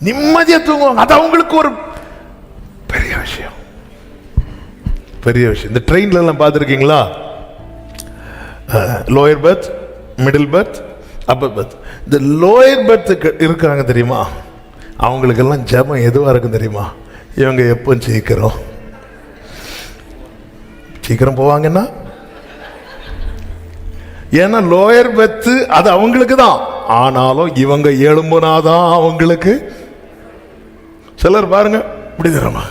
நிம்மதியா தூங்குவாங்க. அது அவங்களுக்கு ஒரு பெரிய விஷயம். பெரிய விஷயம். இந்த ட்ரெயின்ல எல்லாம் பார்த்துருக்கீங்களா? Lower berth, middle berth, upper berth. இந்த லோயர் பர்த் இருக்காங்க தெரியுமா, அவங்களுக்கெல்லாம் ஜெபம் எதுவா இருக்கும் தெரியுமா? இவங்க எப்போ சீக்கிரம் போவாங்கன்னா, ஏன்னா லோயர் பர்த் அது அவங்களுக்கு தான். ஆனாலும் இவங்க எழும்புனாதான் அவங்களுக்கு. சிலர் பாருங்க இப்படி தரமா,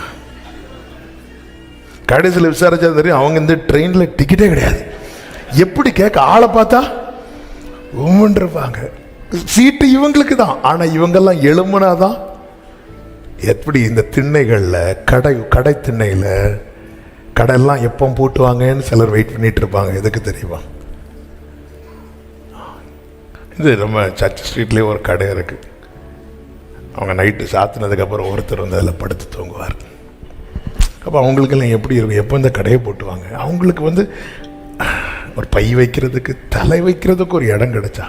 கடைசியில் விசாரிச்சா தெரியும் அவங்க இந்த ட்ரெயின்ல டிக்கெட்டே கிடையாது. எப்படி கேட்க ஆளை பார்த்தா இருப்பாங்க. சீட்டு இவங்களுக்கு தான், ஆனா இவங்கெல்லாம் எழும்புனாதான். எப்படி இந்த திண்ணைகள்ல கடை திண்ணையில கடையெல்லாம் எப்போ போட்டுவாங்கன்னு சிலர் வெயிட் பண்ணிட்டு இருப்பாங்க. எதுக்கு தெரியுமா? இது நம்ம சர்ச் ஸ்ட்ரீட்லேயே ஒரு கடை இருக்கு. அவங்க நைட்டு சாத்தினதுக்கு அப்புறம் ஒருத்தர் அதில் படுத்து தூங்குவார். அப்போ அவங்களுக்கெல்லாம் எப்படி இருக்கும்? எப்போ இந்த கடையை போட்டுவாங்க. அவங்களுக்கு ஒரு பை வைக்கிறதுக்கு, தலை வைக்கிறதுக்கு ஒரு இடம் கிடைச்சா.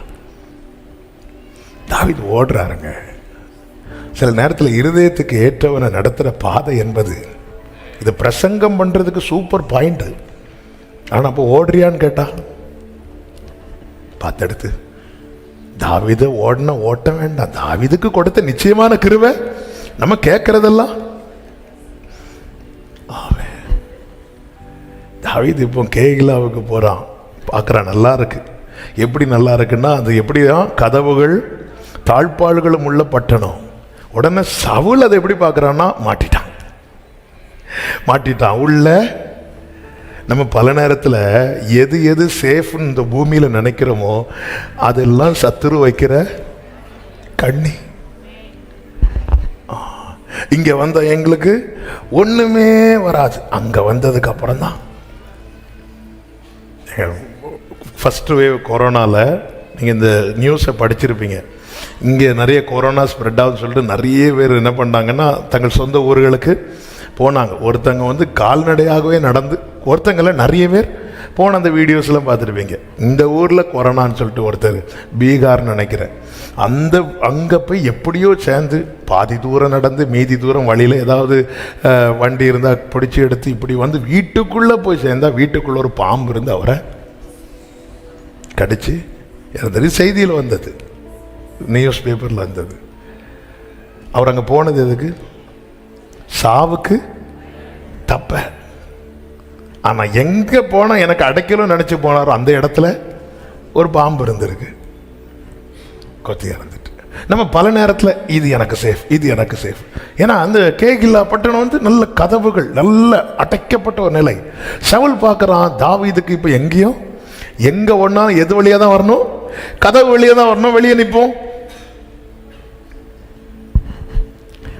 தாவீது ஓடுறாருங்க. சில நேரத்தில் இருதயத்துக்கு ஏற்றவனை நடத்துகிற பாதை என்பது, இது பிரசங்கம் பண்றதுக்கு சூப்பர் பாயிண்ட். ஆனா அப்போ ஓடுறியான்னு கேட்டா பார்த்தெடுத்து தாவீது ஓடின ஓட்டம் வேண்டாம். தாவீதுக்கு கொடுத்த நிச்சயமான கிருபை நம்ம கேட்கறதெல்லாம். தாவீது இப்போ கேகிலாவுக்கு போறான், பார்க்கறான், நல்லா இருக்கு. எப்படி நல்லா இருக்குன்னா, அது எப்படிதான் கதவுகள் தாழ்பாள்களும் உள்ள பட்டணம். உடனே சவுல் அதை எப்படி பார்க்கறான்னா மாட்டிட்டான் உள்ள. நம்ம பல நேரத்தில் எது சேஃப்னு இந்த பூமியில் நினைக்கிறோமோ அதெல்லாம் சத்துரு வைக்கிற கண்ணி. இங்க வந்த எங்களுக்கு ஒண்ணுமே வராது. அங்க வந்ததுக்கு அப்புறம் தான் ஃபர்ஸ்ட் வேவ் கொரோனால நீங்க இந்த நியூஸை படிச்சிருப்பீங்க. இங்கே நிறைய கொரோனா ஸ்ப்ரெட் ஆகுதுன்னு சொல்லிட்டு நிறைய பேர் என்ன பண்ணாங்கன்னா தங்கள் சொந்த ஊர்களுக்கு போனாங்க. ஒருத்தங்க கால்நடையாகவே நடந்து, ஒருத்தங்கள நிறைய பேர் போன அந்த வீடியோஸ்லாம் பார்த்துருப்பீங்க. இந்த ஊரில் கொரோனான்னு சொல்லிட்டு ஒருத்தர் பீகார்னு நினைக்கிறேன், அங்கே போய் எப்படியோ சேர்ந்து பாதி தூரம் நடந்து மீதி தூரம் வழியில் ஏதாவது வண்டி இருந்தால் பிடிச்சி எடுத்து இப்படி வந்து வீட்டுக்குள்ளே போய் சேர்ந்தா வீட்டுக்குள்ளே ஒரு பாம்பு இருந்து அவரை கடிச்சு இறந்தது. செய்தியில் வந்தது, நியூஸ் பேப்பரில் வந்தது. அவர் அங்கே போனது எதுக்கு? சாவுக்கு தப்ப. ஆனால் எங்கே போனால் எனக்கு அடைக்கலும் நினச்சி போனாரோ அந்த இடத்துல ஒரு பாம்பு இருந்திருக்கு, கொத்தி இறந்துட்டு. நம்ம பல நேரத்தில் இது எனக்கு சேஃப், இது எனக்கு சேஃப். ஏன்னா அந்த கேகிலா பட்டணம் வந்து நல்ல கதவுகள், நல்ல அடைக்கப்பட்ட ஒரு நிலை. சவுல் பார்க்குறான் தாவீதுக்கு இப்போ எங்கேயும் எங்கே ஒன்றாலும் எது வழியாக தான் வரணும்? கதவு வெளியே தான் வரணும். வெளியே நிற்போம்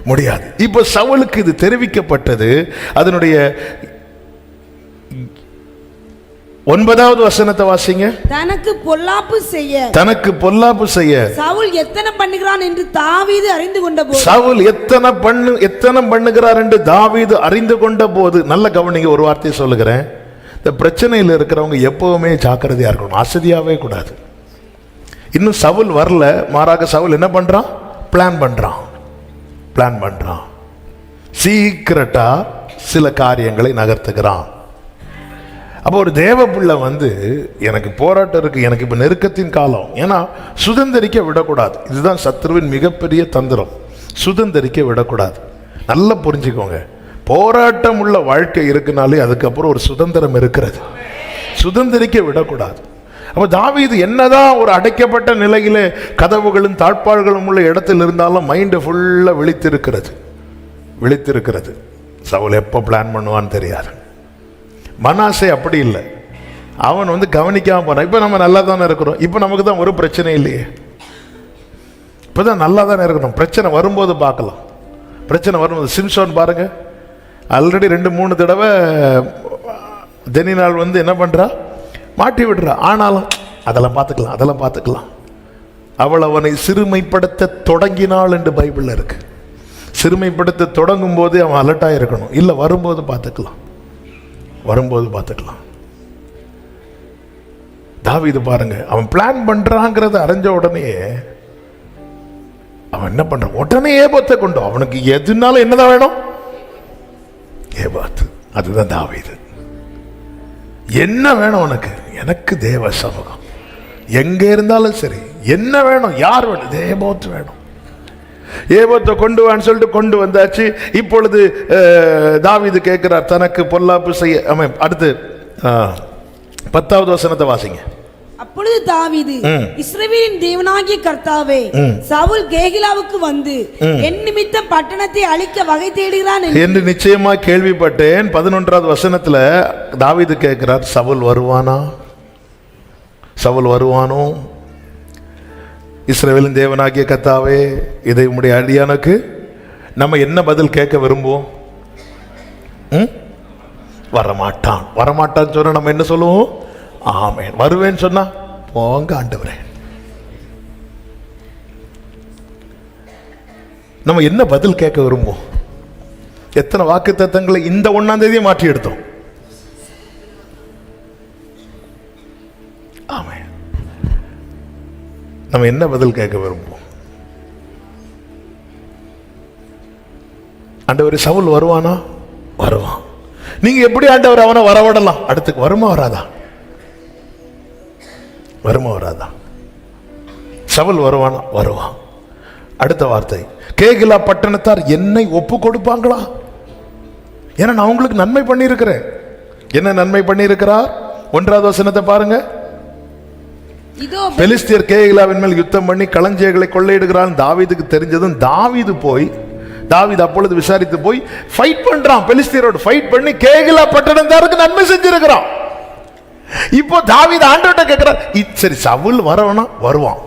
முடியாது. இப்போ சவுலுக்கு இது தெரிவிக்கப்பட்டது. அதனுடைய 9வது வசனத்தை வாசிங்க. தனக்கு பொல்லாப்பு செய்ய சவுல் எத்தனை பண்ணுகிறான் என்று தாவீது அறிந்து கொண்ட போது, சவுல் எத்தனை பண்ணுகிறார் என்று தாவீது அறிந்து கொண்ட போது. நல்ல கவனிங்க, ஒரு வார்த்தையை சொல்லுகிறேன். இந்த பிரச்சனையில் இருக்கிறவங்க எப்பவுமே ஜாக்கிரதையா இருக்கணும், அசதியாவே கூடாது. இன்னும் சவுல் வரல, மாறாக சவுல் என்ன பண்றான்? பிளான் பண்றான். சீக்கிரட்டா சில காரியங்களை நகர்த்துகிறான். அப்போ ஒரு தேவ பிள்ளை வந்து எனக்கு போராட்டம் இருக்கு, எனக்கு இப்போ நெருக்கத்தின் காலம், ஏன்னா சுதந்திரிக்க விடக்கூடாது. இதுதான் சத்ருவின் மிகப்பெரிய தந்திரம், சுதந்திரிக்க விடக்கூடாது. நல்லா புரிஞ்சுக்கோங்க, போராட்டம் உள்ள வாழ்க்கை இருக்குனாலே அதுக்கப்புறம் ஒரு சுதந்திரம் இருக்கிறது, சுதந்திரிக்க விடக்கூடாது. அப்போ தாவீது என்னதான் ஒரு அடைக்கப்பட்ட நிலையிலே கதவுகளும் தாழ்பாள்களும் உள்ள இடத்தில் இருந்தாலும் மைண்டு ஃபுல்லாக விழித்திருக்கிறது. சவுல் எப்போ பிளான் பண்ணுவான்னு தெரியாது. மனாசே அப்படி இல்லை, அவன் வந்து கவனிக்காம போனான். இப்போ நம்ம நல்லா தானே இருக்கிறோம், இப்போ நமக்கு தான் ஒரு பிரச்சனை இல்லையே, இப்போ தான் நல்லா தானே இருக்கணும். பிரச்சனை வரும்போது பார்க்கலாம், பிரச்சனை வரும்போது. சிம்சோன் பாருங்க, ஆல்ரெடி 2-3 தடவை தெனினாள் வந்து என்ன பண்ணுறா? மாட்டி விடுறா. ஆனாலும் அதெல்லாம் பார்த்துக்கலாம். அவள் அவனை சிறுமைப்படுத்த தொடங்கினாள் என்று பைபிளில் இருக்கு. சிறுமைப்படுத்த தொடங்கும் போது அவன் அலர்ட்டாக இருக்கணும். இல்லை, வரும்போது பார்த்துக்கலாம். தாவீது பாருங்க, அவன் பிளான் பண்றாங்கிறத அறிஞ்ச உடனே அவன் என்ன பண்றான்? உடனே ஏபாத்தை கொண்டு, அவனுக்கு எதுனாலும் என்னதான் வேணும்? ஏபாத்து. அதுதான் தாவீது. என்ன வேணும் உனக்கு? எனக்கு தேவ சமூகம். எங்க இருந்தாலும் சரி, என்ன வேணும்? யார் வேணும்? ஏபாத்து வேணும். ஏபத்தை கொண்டு வான்னு சொல்லிட்டு கொண்டு வந்தாச்சு. இப்பொழுது தாவீது கேட்கிறார், தனக்கு பொல்லாப்பு செய்ய. அடுத்து 10வது வசனத்தை வாசிங்க. அப்பொழுது தாவீது, இஸ்ரவேலின் தேவனாகிய கர்த்தாவே, சவுல் கேகிலாவுக்கு வந்து என் நிமித்தம் பட்டணத்தை அழிக்க வகை தேடுகிறான் என்று நிச்சயமா கேள்விப்பட்டேன். 11வது வசனத்துல தாவீது கேட்கிறார், சவுல் வருவானோ? இஸ்ரவேலின் தேவனாகிய கர்த்தாவே, இதை உம்முடைய அடியானுக்கு நம்ம என்ன பதில் கேட்க விரும்புவோம்? வரமாட்டான்னு சொன்னா நம்ம என்ன சொல்லுவோம்? ஆமென். வருவேன்னு சொன்னா போங்க ஆண்டவரே. நம்ம என்ன பதில் கேட்க விரும்புவோம்? எத்தனை வாக்குத்தத்தங்களை இந்த 1ஆம் தேதியை மாற்றி எடுத்தோம். ஆமென். நம்ம என்ன பதில் கேட்க விரும்புவோம்? ஆண்டவர் சவுல் வருவானா? வருவான். நீங்க எப்படி ஆண்டவர் அவனை வரவிடலாம்? அடுத்து வருமா வராதா? சவுல் வருவானா? வருவான். அடுத்த வார்த்தை, கேகிலா பட்டணத்தார் என்னை ஒப்பு கொடுப்பாங்களா? ஏன்னா நான் உங்களுக்கு நன்மை பண்ணியிருக்கிறேன். என்ன நன்மை பண்ணியிருக்கிறார்? 1வது வசனத்தை பாருங்க. பெலிஸ்தியர் கேகிலாவின் மேல் யுத்தம் பண்ணி களஞ்சியங்களை கொள்ளையிடுகிறான். தாவீதுக்கு தெரிஞ்சதும் தாவீது அப்பொழுது விசாரித்து போய் ஃபைட் பண்றான். பெலிஸ்தியரோடு ஃபைட் பண்ணி கேகிலா பட்டணத்தாருக்கு நன்மை செஞ்சிருக்கிறான். இப்போ தாவீது ஆண்டவர்ட்ட கேட்கிறார், சரி சவுல் வரவனா? வருவான்.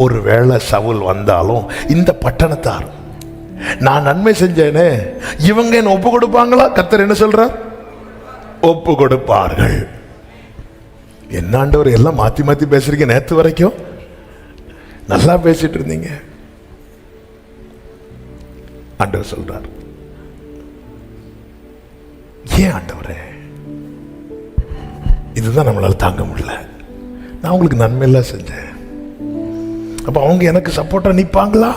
ஒருவேளை சவுல் வந்தாலும் இந்த பட்டணத்தார் நான் நன்மை செஞ்சேனே, இவங்க என்ன ஒப்பு கொடுப்பாங்களா? கர்த்தர் என்ன சொல்றார்? ஒப்பு கொடுப்பார்கள். என்ன ஆண்டவர் எல்லாம் மாத்தி பேசுறீங்க? நேத்து வரைக்கும் நல்லா பேசிட்டு இருந்தீங்க. ஆண்டவர் சொல்றார், ஏன் ஆண்டவரே இதுதான் நம்மளால தாங்க முடியல. நான் உங்களுக்கு நன்மையெல்லாம் செஞ்சேன், அப்ப அவங்க எனக்கு சப்போர்ட்டா நிப்பாங்களா?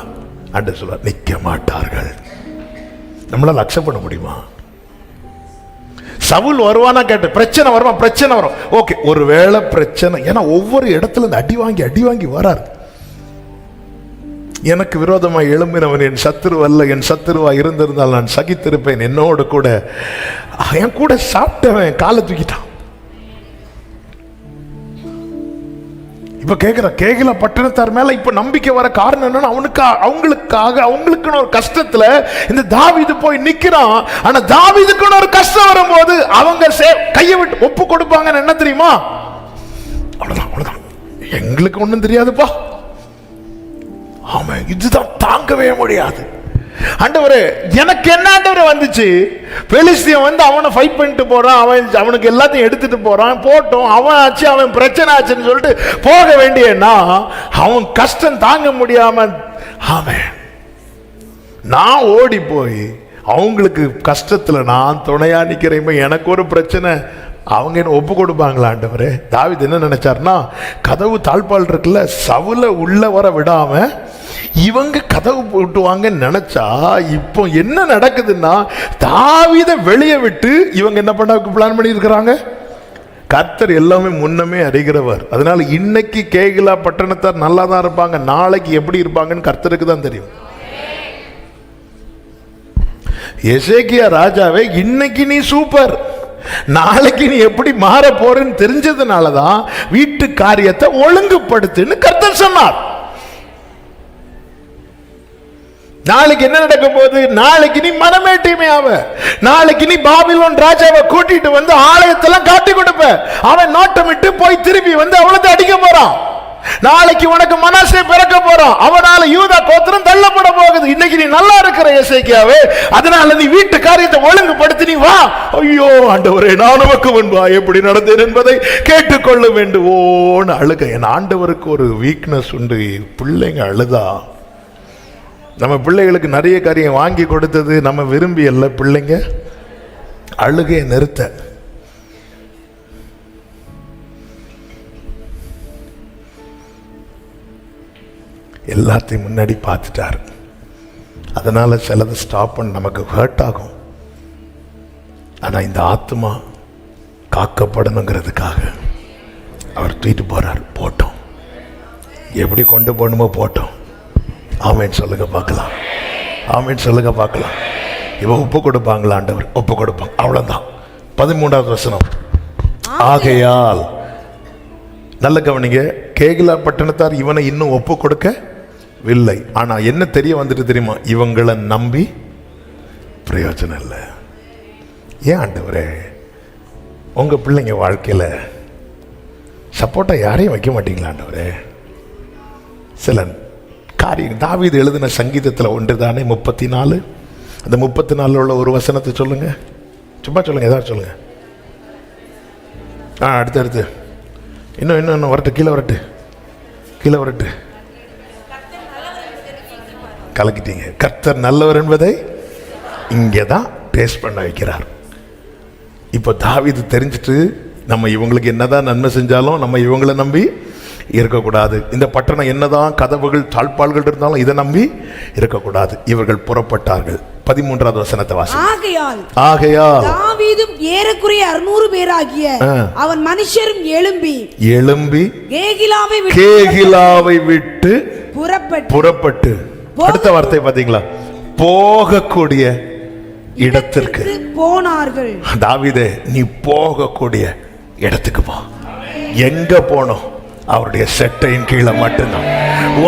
அன்று சொல்ல நிக்க மாட்டார்கள். நம்மளால அக்செப்ட் பண்ண முடியுமா? சவுல் வருவானா கேட்ட, பிரச்சனை வருமா? பிரச்சனை வரும், ஓகே, ஒருவேளை பிரச்சனை, ஏன்னா ஒவ்வொரு இடத்துல இந்த அடி வாங்கி வராரு. எனக்கு விரோதமா எழும்பினவன் என் சத்துரு அல்ல, என் சத்துருவா இருந்திருந்தால் நான் சகித்திருப்பேன். என்னோடு கூட என் கூட சாப்பிட்டவன் காலை தூக்கிட்டான். இப்ப கேக்குற கேகிலா பட்டணத்தார் மேல இப்ப நம்பிக்கை வர காரணம் என்னன்னா, அவங்களுக்குன்னு ஒரு கஷ்டத்துல இந்த தாவீது போய் நிக்கிறான். ஆனா தாவீதுக்குன்னு ஒரு கஷ்டம் வரும்போது அவங்க கையை விட்டு ஒப்பு கொடுப்பாங்கன்னு என்ன தெரியுமா? அவ்வளவுதான், எங்களுக்கு ஒண்ணும் தெரியாதுப்பா. ஆமா, இதுதான் தாங்கவே முடியாது. ஆண்டவரே, எனக்கு என்ன ஆண்டவரே வந்துச்சு? பெலிஸ்தியன் வந்து அவனை ஃபைட் பண்ணிட்டு போறான், அவனுக்கு எல்லாத்தையும் எடுத்துட்டு போறான், போட்டோம், அவன் ஆச்சு, அவன் பிரச்சனை ஆச்சுன்னு சொல்லிட்டு போக வேண்டியன்னா, அவன் கஷ்டம் தாங்க முடியாம அவன் நான் ஓடி போய் அவங்களுக்கு கஷ்டத்துல நான் துணையா நிக்கிறேன். எனக்கு ஒரு பிரச்சனை, அவங்க என்ன ஒப்பு கொடுப்பாங்களா? ஆண்டவரே, தாவீது என்ன நினைச்சாருன்னா, கதவு தாழ்பால் இருக்குல்ல, சவுல உள்ள வர விடாம இவங்க கதவு போட்டுவாங்கன்னு நினைச்சா, இப்போ என்ன நடக்குதுன்னா, தாவீதை வெளியே விட்டு இவங்க என்ன பண்ண பிளான் பண்ணி இருக்கிறாங்க? கர்த்தர் எல்லாமே முன்னமே அறிகிறவர். அதனால இன்னைக்கு கேகிலா பட்டணத்தார் நல்லா தான் இருப்பாங்க, நாளைக்கு எப்படி இருப்பாங்கன்னு கர்த்தருக்கு தான் தெரியும். எசேக்கியா ராஜாவே, இன்னைக்கு நீ சூப்பர், நாளைக்கு நீ எப்படி மாற போறன்னு தெரிஞ்சதுனாலதான் வீட்டு காரியத்தை ஒழுங்குபடுத்துன்னு கர்த்தர் சொன்னார். நாளைக்கு என்ன நடக்க போகுது? நாளைக்கு நீ மனமேட்டியுமே ஆவ. நாளைக்கு நீ பாபிலோன் ராஜாவை கூட்டிட்டு வந்து ஆலயத்தெல்லாம் காட்டி கொடுப்ப. அவன் நோட்டமிட்டு போய் திருப்பி வந்து அவ்வளவு அடிக்க போறான். நாளைக்கு உனக்கு மனாசே பிறக்க போறான், அவனால யூதா கோத்திரம் தள்ளப்பட போகுது. இன்னைக்கு நீ நல்லா இருக்கிற எசேக்கியாவே, அதனால நீ வீட்டு காரியத்தை ஒழுங்குபடுத்தி நீ வா. ஐயோ ஆண்டவரே, நான் உமக்கு முன்பா எப்படி நடந்தேன் என்பதை கேட்டுக்கொள்ள வேண்டுவோன்னு அழுக. என் ஆண்டவருக்கு ஒரு வீக்னஸ் உண்டு. பிள்ளைங்க அழுதா, நம்ம பிள்ளைகளுக்கு நிறைய காரியம் வாங்கி கொடுத்தது நம்ம விரும்பி அல்ல, பிள்ளைங்க அழுகையை நிறுத்த. எல்லாத்தையும் முன்னாடி பார்த்துட்டார். அதனால சிலதை ஸ்டாப் பண்ண நமக்கு ஹர்ட் ஆகும். ஆனா இந்த ஆத்மா காக்கப்படணுங்கிறதுக்காக அவர் தூக்கிட்டு போறார். போட்டோம், எப்படி கொண்டு போகணுமோ போட்டோம். ஆமேன் சொல்லுங்க பார்க்கலாம். ஆமேன் சொல்லுங்க பார்க்கலாம். இவன் ஒப்பு கொடுப்பாங்களா? ஆண்டவர் ஒப்பு கொடுப்பாங்க, அவ்வளவுதான். 13வது வசனம். ஆகையால், நல்ல கவனிங்க, கேகிலா பட்டணத்தார் இவனை இன்னும் ஒப்பு கொடுக்கவில்லை. ஆனா என்ன தெரிய வந்துட்டு தெரியுமா? இவங்களை நம்பி பிரயோஜனம் இல்லை. ஏன் ஆண்டவரே, உங்க பிள்ளைங்க வாழ்க்கையில சப்போர்ட்டா யாரையும் வைக்க மாட்டீங்களா ஆண்டவரே? சில காரியம் தாவீது எழுதின சங்கீதத்தில் ஒன்று தானே 34. அந்த 34 உள்ள ஒரு வசனத்தை சொல்லுங்க, சும்மா சொல்லுங்க, ஏதாவது சொல்லுங்க. அடுத்து இன்னும் வரட்டு, கீழே வரட்டு. கலக்கிட்டீங்க. கர்த்தர் நல்லவர் என்பதை இங்கே தான் டேஸ்ட் பண்ண வைக்கிறார். இப்போ தாவீது தெரிஞ்சிட்டு, நம்ம இவங்களுக்கு என்னதான் நன்மை செஞ்சாலும் நம்ம இவங்களை நம்பி இருக்கக்கூடாது. இந்த பட்டணம் என்னதான் கதவுகள் தாழ்பால்கள் இருந்தாலும் இதை நம்பி இருக்கக்கூடாது. இவர்கள் புறப்பட்டார்கள். 13வது வசனத்தை வாசி. ஆகையால் தாவீதும் ஏறக்குறைய 600 பேராகிய அவன் மனுஷரும் எழும்பி கேகிலாவை விட்டு புறப்பட்டு, அடுத்த வார்த்தை பாத்தீங்களா? போகக்கூடிய இடத்திற்கு போனார்கள். தாவீதே, நீ போகக்கூடிய இடத்துக்கு போ. எங்க போனோம்? அவருடைய செட்டையின் கீழே மட்டும்தான்.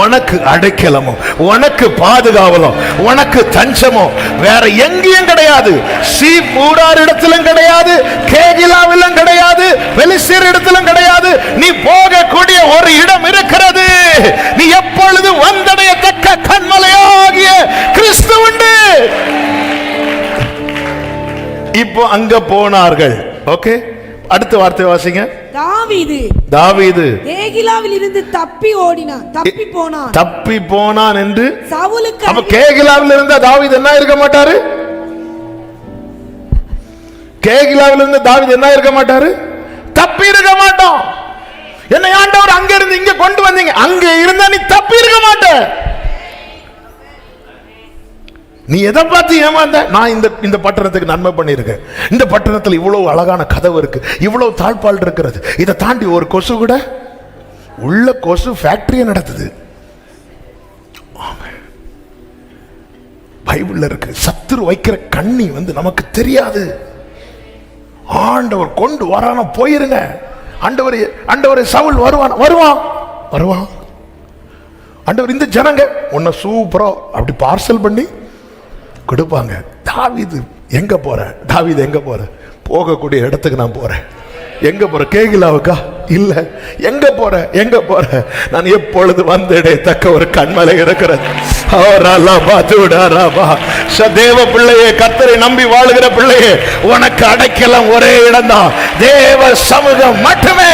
உனக்கு அடைக்கலமும் உனக்கு பாதுகாவலும் உனக்கு தஞ்சமும் வேற எங்கேயும் கிடையாது. சீபூடார் இடத்திலும் கிடையாது, கேகிலாவிலும் கிடையாது, பெலிஸ்தியர் இடத்திலும் கிடையாது. நீ போகக்கூடிய ஒரு இடம் இருக்கிறது. நீ எப்பொழுது வந்தடையத்தக்க கண்மலையாகிய கிறிஸ்து உண்டு. இப்போ அங்க போனார்கள். ஓகே, அடுத்த வார்த்தை வாசிங்க. தாவீது கேகிலாவில் இருந்து தப்பி போனான் என்று சவுலுக்கு. அப்ப கேகிலாவில் இருந்த தாவீது என்ன இருக்க மாட்டாரு? கேகிலாவில் இருந்த தாவீது என்ன இருக்க மாட்டாரு? தப்பி இருக்க மாட்டோம். என்னை ஆண்டவர் அங்க இருந்து இங்க கொண்டு வந்தீங்க, அங்க இருந்தா நீ தப்பி இருக்க மாட்ட. நீ எதை பார்த்து ஏமாந்த? நான் இந்த பட்டணத்துக்கு நன்மை பண்ணியிருக்கேன், இந்த பட்டணத்தில் இவ்வளவு அழகான கதவு இருக்கு, இவ்வளவு தாழ்பால் இருக்கிறது, இதை தாண்டி ஒரு கொசு கூட உள்ள கொசு ஃபேக்டரியை நடத்துது. பைபிள்ல இருக்கு. சத்துரு வைக்கிற கண்ணி நமக்கு தெரியாது. ஆண்டவர் கொண்டு வரான போயிருங்க. ஆண்டவரே சவுல் வருவான் வருவான் வருவான். ஆண்டவர் இந்த ஜனங்க உன்னை சூப்பரா அப்படி பார்சல் பண்ணி கொடுப்பாங்க. தாவீது எங்க போற? தாவீது எங்க போற? போகக்கூடிய இடத்துக்கு நான் போறேன். எங்க போற? கேகிலாவுக்கா? இல்ல. எங்க போற? எங்க போற? நான் எப்பொழுது வந்திடே தக்க ஒரு கண்மலை இருக்கிறது. தேவ பிள்ளையே, கர்த்தரை நம்பி வாழுகிற பிள்ளையே, உனக்கு அடைக்கலாம் ஒரே இடம்தான், தேவ சமூகம் மட்டுமே.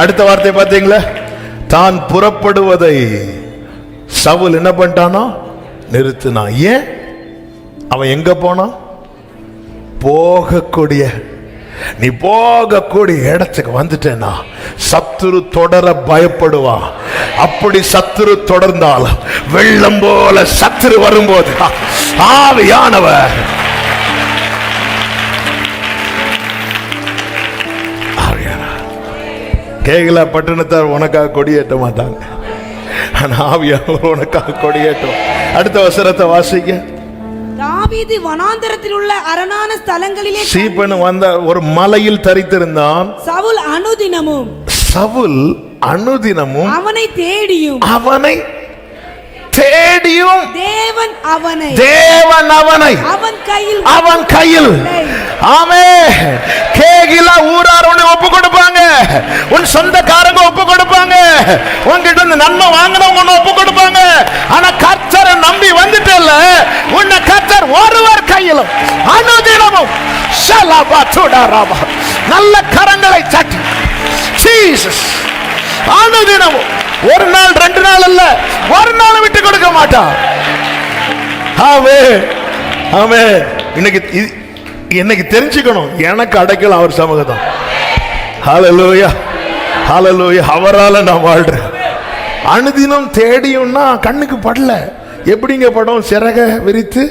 அடுத்த வார்த்தை பார்த்தீங்களா? தான் புறப்படுவதை சவுல் என்ன பண்ணிட்டானோ நிறுத்தினான். ஏன்? அவன் எங்க போனான்? போகக்கூடிய, நீ போகக்கூடிய இடத்துக்கு வந்துட்டேன்னா சத்துரு தொடர பயப்படுவான். அப்படி சத்துரு தொடர்ந்தால் வெள்ளம் போல சத்துரு வரும்போது ஆவியானவர் கேகலா பட்டணத்தார் உனக்காக கொடியேற்ற மாட்டாங்க, ஆனா ஆவியானவர் உனக்காக கொடியேற்றும். அடுத்த வசனத்தை வாசிக்க. தாவீது வனாந்தரத்தில் உள்ள அரணான ஸ்தலங்களிலே சீப்பன் வந்த ஒரு மலையில் தரித்திருந்தான். சவுல் அனுதினமும் அவனை தேடியும் தேவன் அவனை அவன் கையில் ஆமென். கேகிலா ஊரார் உன்னை ஒப்பு கொடுப்பாங்க, உன் சொந்தக்காரங்க ஒப்பு கொடுப்பாங்க, உன்கிட்ட இருந்து நன்மை வாங்கினவங்க உன்னை ஒப்பு கொடுப்பாங்க. ஆனா கர்த்தரை நம்பி வந்துட்டல்ல, உன்னை கர்த்தர் ஒருவர் கையிலும் அனுதினமும் நல்ல கரங்களை தட்டி ஜீசஸ் அனுதினமும், ஒரு நாள் 2 நாள் அல்ல, ஒரு நாள் விட்டு கொடுக்க மாட்டான். இன்னைக்கு தெரிஞ்சுக்கணும், எனக்கு அடைக்கல அவர் சமூகம். ஹல்லேலூயா ஹல்லேலூயா. அவரால நான் வாழ்றேன். அனுதினம் தேடியும்னா கண்ணுக்கு படல. எப்படிங்க படம்? சிறக விரித்து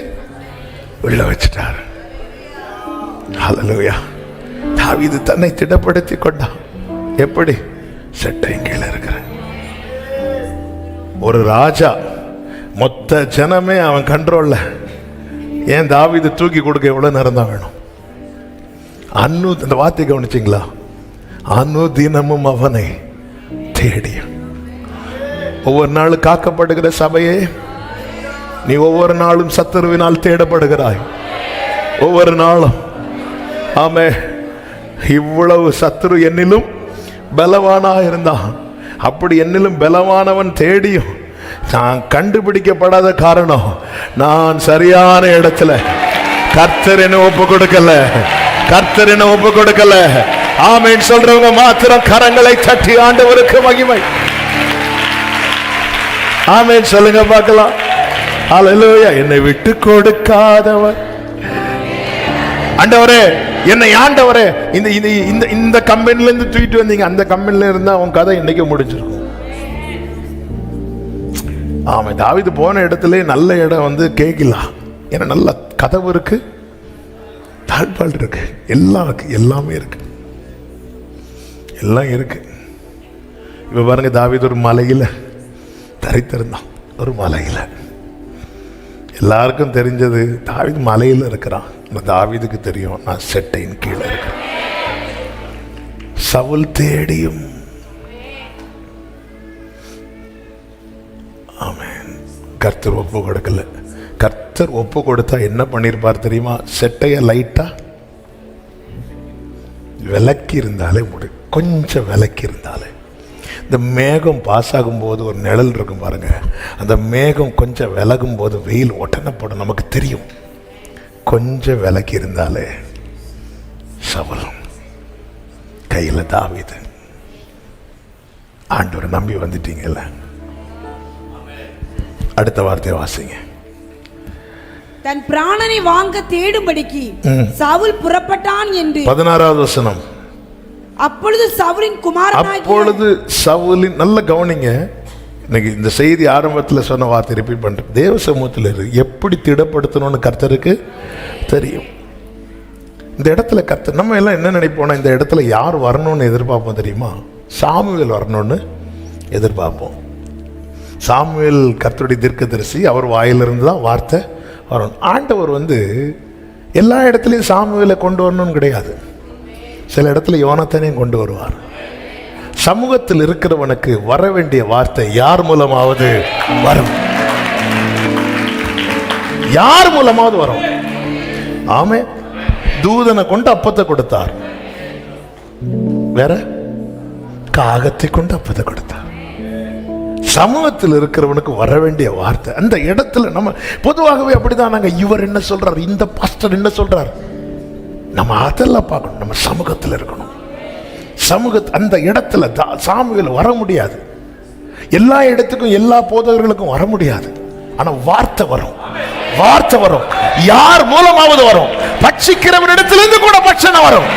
உள்ள வச்சுட்டார். ஹல்லேலூயா. தாவீது தன்னை திடப்படுத்தி கொண்டான். எப்படி? செட்டை கீழே இருக்கிற ஒரு ராஜா, மொத்த ஜனமே அவன் கண்ட்ரோல்ல. ஏன் தாவீது தூக்கி கொடுக்க எவ்வளவு நேரம் தான் வேணும்? அந்த வார்த்தை கவனிச்சிங்களா? அனுதினமும் அவனை தேடி. ஒவ்வொரு நாளும் காக்கப்படுகிற சபையே, நீ ஒவ்வொரு நாளும் சத்துருவினால் தேடப்படுகிறாய். ஒவ்வொரு நாளும் ஆமே. இவ்வளவு சத்துரு என்னிலும் பலவானா இருந்தான். அப்படி என்னிலும் பலவானவன் தேடியும் நான் கண்டுபிடிக்கப்படாத காரணம், நான் சரியான இடத்துல கர்த்தர் என்ன ஒப்பு கொடுக்கல. ஆமென் சொல்றவங்க மாத்திரம் கரங்களை தட்டி ஆண்டவருக்கு மகிமை. ஆமென் சொல்லுங்க பார்க்கலாம். ஹல்லேலூயா. என்னை விட்டு கொடுக்காதவர் ஆண்டவரே, என்னை ஆண்டவரே, இந்த கம்பெனில இருந்து தூக்கிட்டு வந்தீங்க, அந்த கம்பெனில இருந்தா உன் கதை இன்னைக்கு முடிஞ்சிருக்கும். ஆமா, தாவீது போன இடத்துல நல்ல இடம் கேக்கலாம். ஏன்னா நல்ல கதவு இருக்கு, தாழ்பால் இருக்கு, எல்லாமே இருக்கு, எல்லாம் இருக்கு. இப்ப பாருங்க, தாவீது ஒரு மலையில தரித்திருந்தான். ஒரு மலையில எல்லாருக்கும் தெரிஞ்சது தாவீது மலையில இருக்கிறான். தாவீதுக்கு தெரியும், நான் செட்டையின் கீழே இருக்கிறேன். சவுல் தேடியும் ஆமென் கர்த்தர் ஒப்பு கொடுக்கல. கர்த்தர் ஒப்பு கொடுத்தா என்ன பண்ணிருப்பார் தெரியுமா? செட்டைய லைட்டா விலக்கி இருந்தாலே கொஞ்சம் விலக்கி இருந்தாலே, இந்த மேகம் பாஸ் ஆகும்போது ஒரு நிழல் இருக்கும் பாருங்க, அந்த மேகம் கொஞ்சம் விலகும் போது வெயில் ஒட்டனப்படும், நமக்கு தெரியும். கொஞ்சம் விலக்கி இருந்தாலே சவுல் கையில தாவீது. ஆண்டவரை நம்பி வந்துட்டீங்கல்ல. அடுத்த வார்த்தையை வாசிங்க. தன் பிராணனை வாங்க தேடும்படிக்கு சவுல் புறப்பட்டான் என்று. 16வது வசனம். அப்பொழுது சவுலின் குமாரனாகிய, அப்பொழுது சவுலின், நல்ல கவனிங்க, இன்னைக்கு இந்த செய்தி ஆரம்பத்தில் சொன்ன வார்த்தை ரிப்பீட் பண்றேன். தேவ சமூகத்தில் எப்படி திடப்படுத்தணும்னு கர்த்தருக்கு தெரியும். இந்த இடத்துல கர்த்தர், நம்ம எல்லாம் என்ன நினைப்போம்னா இந்த இடத்துல யார் வரணும்னு எதிர்பார்ப்போம் தெரியுமா? சாமுவேல் வரணும்னு எதிர்பார்ப்போம். சாமுவேல் கர்த்தருடைய தீர்க்கதரிசி, அவர் வாயிலிருந்து தான் வார்த்தை வரணும். ஆண்டவர் எல்லா இடத்துலையும் சாமுவேலை கொண்டு வரணும்னு கிடையாது. சில இடத்துல யோனத்தானையும் கொண்டு வருவார். சமூகத்தில் இருக்கிறவனுக்கு வர வேண்டிய வார்த்தை யார் மூலமாவது வரும், யார் மூலமாவது வரும். ஆமே, தூதனை கொண்டு அப்பத்தை கொடுத்தார், வேற காகத்தை கொண்டு அப்பத்தை கொடுத்தார். சமூகத்தில் இருக்கிறவனுக்கு வர வேண்டிய வார்த்தை அந்த இடத்துல. நம்ம பொதுவாகவே அப்படிதான். நாங்க இவர் என்ன சொல்றார், இந்த பாஸ்டர் என்ன சொல்றார், நம்ம அதெல்லாம் பார்க்கணும். நம்ம சமூகத்தில் இருக்கணும். அந்த இடத்துல சாமுவேல் வர முடியாது. எல்லா இடத்துக்கும் எல்லா போதகர்களுக்கும் வர முடியாது. ஆனா வார்த்தை வரும், வார்த்தை வரும். யார் மூலமாவது வரும். பட்சிக்கிறவன் இடத்திலிருந்து கூட பட்சணை வரும்.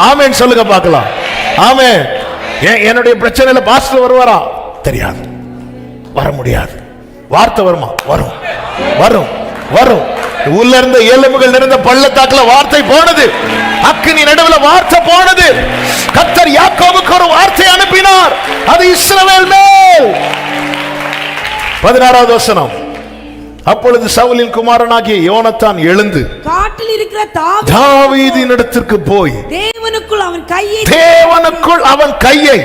ஆமேன் சொல்லுங்க பார்க்கலாம். ஆமே. என்னுடைய பிரச்சனையில பாஸ்டர் வருவாரா? தெரியாது, வர முடியாது. வார்த்தை வருமா? வரும், வரும், வரும். உள்ள இருந்த எலும்புகள் நிறைந்த பள்ளத்தாக்குல வார்த்தை போனது. அக்கினி நடுவில் வார்த்தை போனது. கர்த்தர் யாக்கோபுக்கு ஒரு வார்த்தை அனுப்பினார், அது இஸ்ரவேல் மேல். 16வது வசனம். அப்பொழுது சவுலின் குமாரனாகிய யோனத்தான் எழுந்து காட்டில் இருக்கிற தாவீதின் இடத்திற்கு போய் தேவனுக்குள் அவன் கையை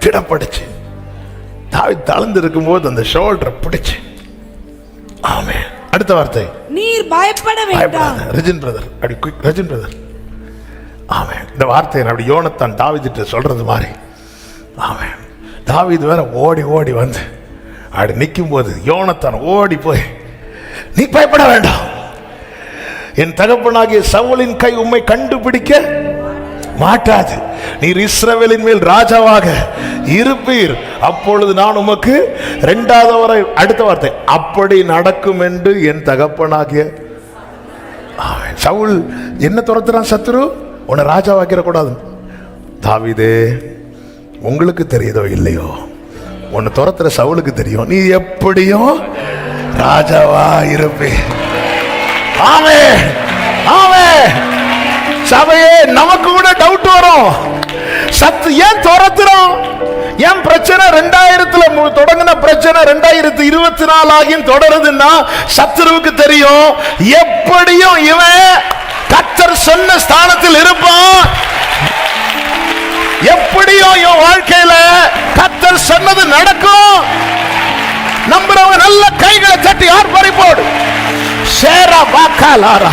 திடப்படுச்சு. தாவீது தளர்ந்து இருக்கும்போது அந்த ஷோல்டரை பிடிச்சு. ஆமென். அடுத்த வார்த்தை, நீர் பயப்பட வேண்டாம். ரஜின் பிரதர், அப்படி குயிக், ரஜின் பிரதர். ஆமென். இந்த வார்த்தையை அப்படி யோனத்தான் தாவீதுட்ட சொல்றது மாதிரி. ஆமென். தாவீது வேற ஓடி ஓடி வந்து அப்படி நிற்கும் போது யோனத்தான் ஓடி போய், நீ பயப்பட வேண்டாம், என் தகப்பனாகிய சவுலின் கை உம்மை கண்டுபிடிக்க மாட்டாது, நீர் இஸ்ரவேலின் மேல் ராஜாவாக இருப்பீர், அப்பொழுது நான் உமக்கு இரண்டாவது வரை. அடுத்த வார்த்தை, அப்படி நடக்கும் என்று என் தகப்பனாகிய சவுல் என்ன துரத்துறான் சத்துரு, உன்னை ராஜாவாக்கிற கூடாது. தாவீதே, உங்களுக்கு தெரியுதோ இல்லையோ, உன்னை துரத்துற சவுலுக்கு தெரியும், நீ எப்படியும் ராஜாவா இருப்பே. ஆமே, ஆமே. சபையே, நமக்கு கூட டவுட் வரும். சத்து ஏன் துரத்துறோம்? என் பிரச்சனை 2000 தொடங்கின பிரச்சனை 2024 ஆகியும் தொடருதுன்னா சத்துருவுக்கு தெரியும் எப்படியும் இவன் கர்த்தர் சொன்ன ஸ்தானத்தில் இருப்பான், எப்படியும் இவன் வாழ்க்கையில கர்த்தர் சொன்னது நடக்கும். நம்புறவங்க நல்ல கைகளை தட்டி ஆர்ப்பரி போடு. ஷேரா பாக்காலாரா,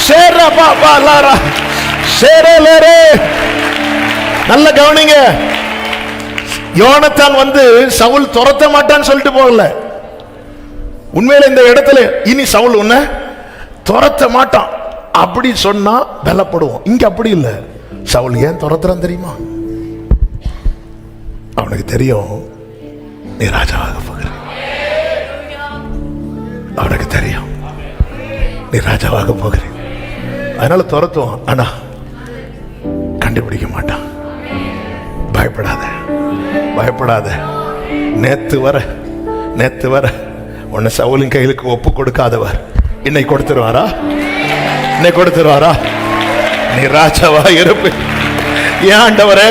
ஷேரா பாபாலாரா, ஷேரேலேரே. நல்ல கவனிங்க. யோனத்தான் சவுல் துரத்த மாட்டான்னு சொல்லிட்டு போகல. உண்மையில இந்த இடத்துல இனி சவுல் உன்னை துரத்த மாட்டான் அப்படி சொன்னா பலப்படுவோம். இங்க அப்படி இல்லை. சவுல் ஏன் துரத்துறான் தெரியுமா? அவனுக்கு தெரியும் நீ ராஜாவாக போகிற. அவனுக்கு தெரியும் நீ ராஜாவாக போகிற, அதனால துரத்துவான். ஆனா கண்டுபிடிக்க மாட்டான். பயப்படாத, பயப்படாத. நேத்து வர உன்னை சவுலின் கையிலுக்கு ஒப்பு கொடுக்காதவர் இன்னைக்கு கொடுத்துருவாரா? இன்னைக்கு கொடுத்துருவாரா? நீ ராஜாவா இருப்பு. ஏன் ஆண்டவரே,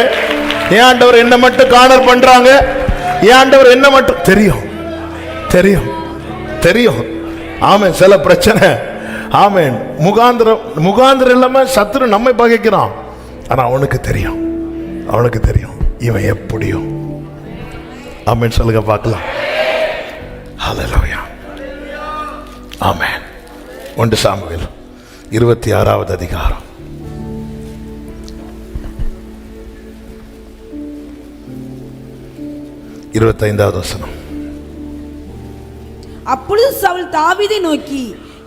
ஏன் ஆண்டவர் என்ன மட்டும் காணர் பண்றாங்க? ஏன் ஆண்டவர் என்ன மட்டும் தெரியும், தெரியும், தெரியும். ஆமென். சில பிரச்சனை ஆமென் முகாந்திரம் இல்லாம சத்துரு நம்மை பகைக்கிறான். ஆனா அவனுக்கு தெரியும், அவனுக்கு தெரியும் இவன் எப்படியும். ஆமென் சொல்லுங்க பார்க்கலாம். ஹல்லேலூயா. ஆமென். 1 சாமுவேல் 26வது அதிகாரம் 25வது வசனம். அப்பொழுது சவுல் தாவீதை நோக்கி,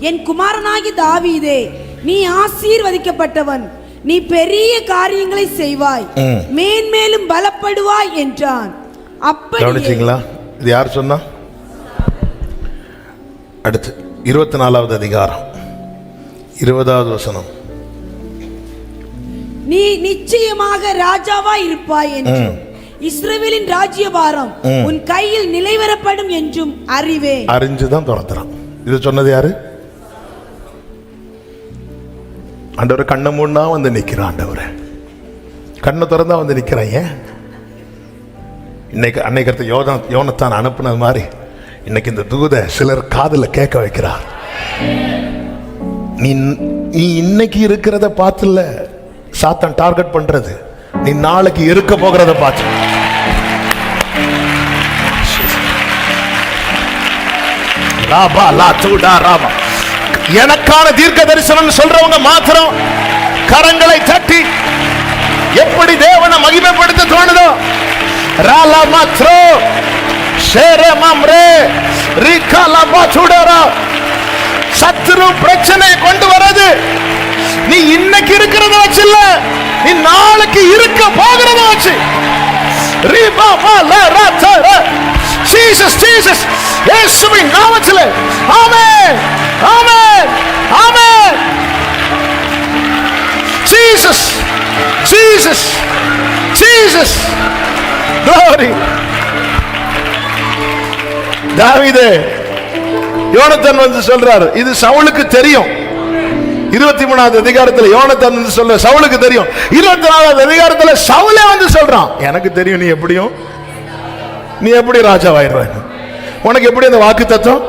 என் குமாரனாகி தாவீதே, நீ ஆசீர்வதிக்கப்பட்டவன், நீ பெரிய காரியங்களை செய்வாய், மேன்மேலும் பலப்படுவாய் என்றான். கவனிச்சீங்களா? இது யார் சொன்னா? அடுத்து 24வது அதிகாரம் 20வது வசனம். நீ நிச்சயமாக ராஜாவா இருப்பாய் என்றும் இஸ்ரவேலின் ராஜ்யபாரம் உன் கையில் நிலைவரப்படும் என்றும் அறிவே. அறிஞ்சுதான் துரத்துறான். இது சொன்னது யாரு? ஆண்டவர் கண்ணை மூடனா வந்து நிக்கிறான். ஆண்டவர் கண்ணை திறந்தா வந்து நிக்கிறான். ஏன் இன்னைக்கு அன்னைக்கு யோனத்தான் அனுப்புனது மாதிரி இன்னைக்கு இந்த தூத சிலர் காதுல கேட்க வைக்கிறார். நீ இன்னைக்கு இருக்கிறத பார்த்துல சாத்தான் டார்கெட் பண்றது, நீ நாளைக்கு இருக்க போகிறத பார்த்து. ராபா லா தூடா ராபா. எனக்கான தீர்க்க தரிசனம் சொல்றவங்க மாத்திரம் கரங்களை தட்டி எப்படி தேவனை மகிமைப்படுத்த தோணுதோ, ராலா மாத்ரோ ஷேரே மம்ரே ரிகாலா பாச்சுடரா. சத்துரு பிரச்சனை கொண்டு வரது நீ இன்னைக்கு இருக்கிறத வச்சு இல்ல, நீ நாளைக்கு இருக்க போகிறத வச்சு. ரிபா மாலா ராத்தரா. ஜீசஸ் ஜீசஸ் இயேசுவின் நாமத்திலே amen amen amen. Jesus Jesus Jesus glory. தாவீது யோனத்தான் வந்து சொல்றாரு, இது சவுலுக்கு தெரியும். 23வது அதிகாரத்தில் யோனத்தான் வந்து சொல்ற, சவுலுக்கு தெரியும். 24வது அதிகாரத்தில் சவுலே வந்து சொல்றான், எனக்கு தெரியும் நீ எப்படி ராஜாவாயிருவ, உனக்கு எப்படி அந்த வாக்கு தத்துவம்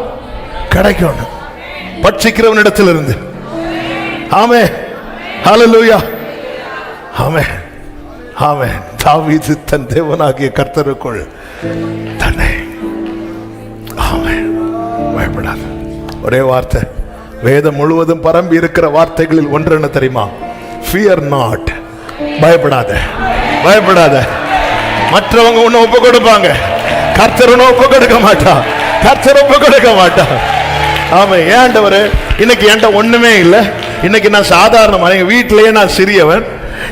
கிடைக்கும் பட்சிக்கிறவனிடத்தில் இருந்து. ஆமென் ஹல்லேலூயா ஆமென் ஆமென். தாவீது தன் தேவனாகிய கர்த்தருக்குள் தன்னை பயப்படாது. ஒரே வார்த்தை, வேதம் முழுவதும் பரம்பி இருக்கிற வார்த்தைகளில் ஒன்று என்ன தெரியுமா? Fear not. பயப்படாத பயப்படாத. மற்றவங்க ஒண்ணு ஒப்பு கொடுப்பாங்க, கர்த்தர் ஒண்ணு ஒப்பு கொடுக்க மாட்டா. கர்த்தர் ஒப்பு கொடுக்க மாட்டா. ஆமா, ஏண்டவரு இன்னைக்கு என்கிட்ட ஒண்ணுமே இல்லை, இன்னைக்கு நான் சாதாரணமான எங்க வீட்டிலேயே நான் சிறியவன்,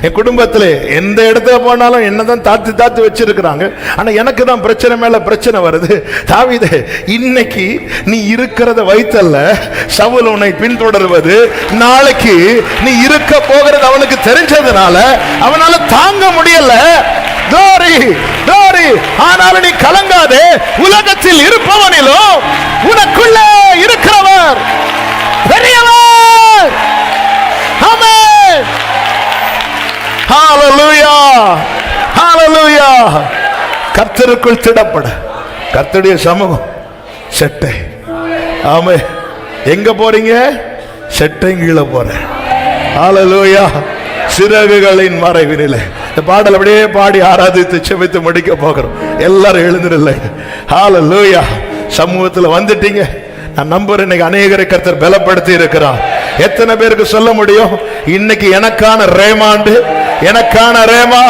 என் குடும்பத்தில் எந்த இடத்துல போனாலும் என்னதான் தாத்து வச்சிருக்கிறாங்க. ஆனா எனக்கு தான் பிரச்சனை மேல பிரச்சனை வருது. தாவீதே, இன்னைக்கு நீ இருக்கிறத வைத்தல்ல சவுல் உன்னை பின்தொடர்வது, நாளைக்கு நீ இருக்க போகிறது அவனுக்கு தெரிஞ்சதுனால அவனால தாங்க முடியல. தோரி தோரி. ஆனாலும் நீ கலங்காதே, உலகத்தில் இருப்பவனிலும் உனக்குள்ளே இருக்கிறவர் பெரியவர். ஆமென் ஹல்லேலூயா ஹல்லேலூயா. கர்த்தருக்குள் திடப்பட, கர்த்தருடைய சமூகம் செட்டை. ஆமே, எங்க போறீங்க? செட்டை கீழே போறேன். ஹல்லேலூயா. சிறகுகளின் மறைவினிலே. இந்த பாடல் அப்படியே பாடி ஆராதித்து செபித்து முடிக்க போகிறோம். எல்லாரும் எழுந்திரல. ஹல்லேலூயா. சமூகத்தில் வந்துட்டீங்க. நான் நம்புறேன் இன்னைக்கு அநேகரை கர்த்தர் பலப்படுத்தி இருக்கிறார். எத்தனை பேருக்கு சொல்ல முடியும் இன்னைக்கு எனக்கான ரேமாண்டு, எனக்கான ரேமா?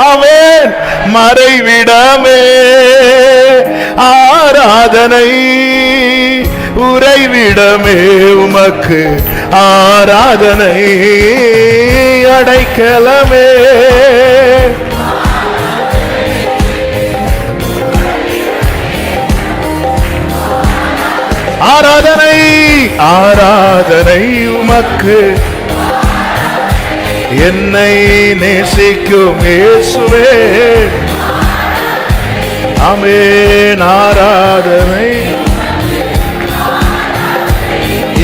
ஆமென். மறைவிடமே ஆராதனை, உறைவிடமே உமக்கு ஆராதனை, அடைக்கலமே ஆராதனை, ஆராதனை உமக்கு. என்னை நேசிக்கும் இயேசுவே ஆமென். ஆராதனை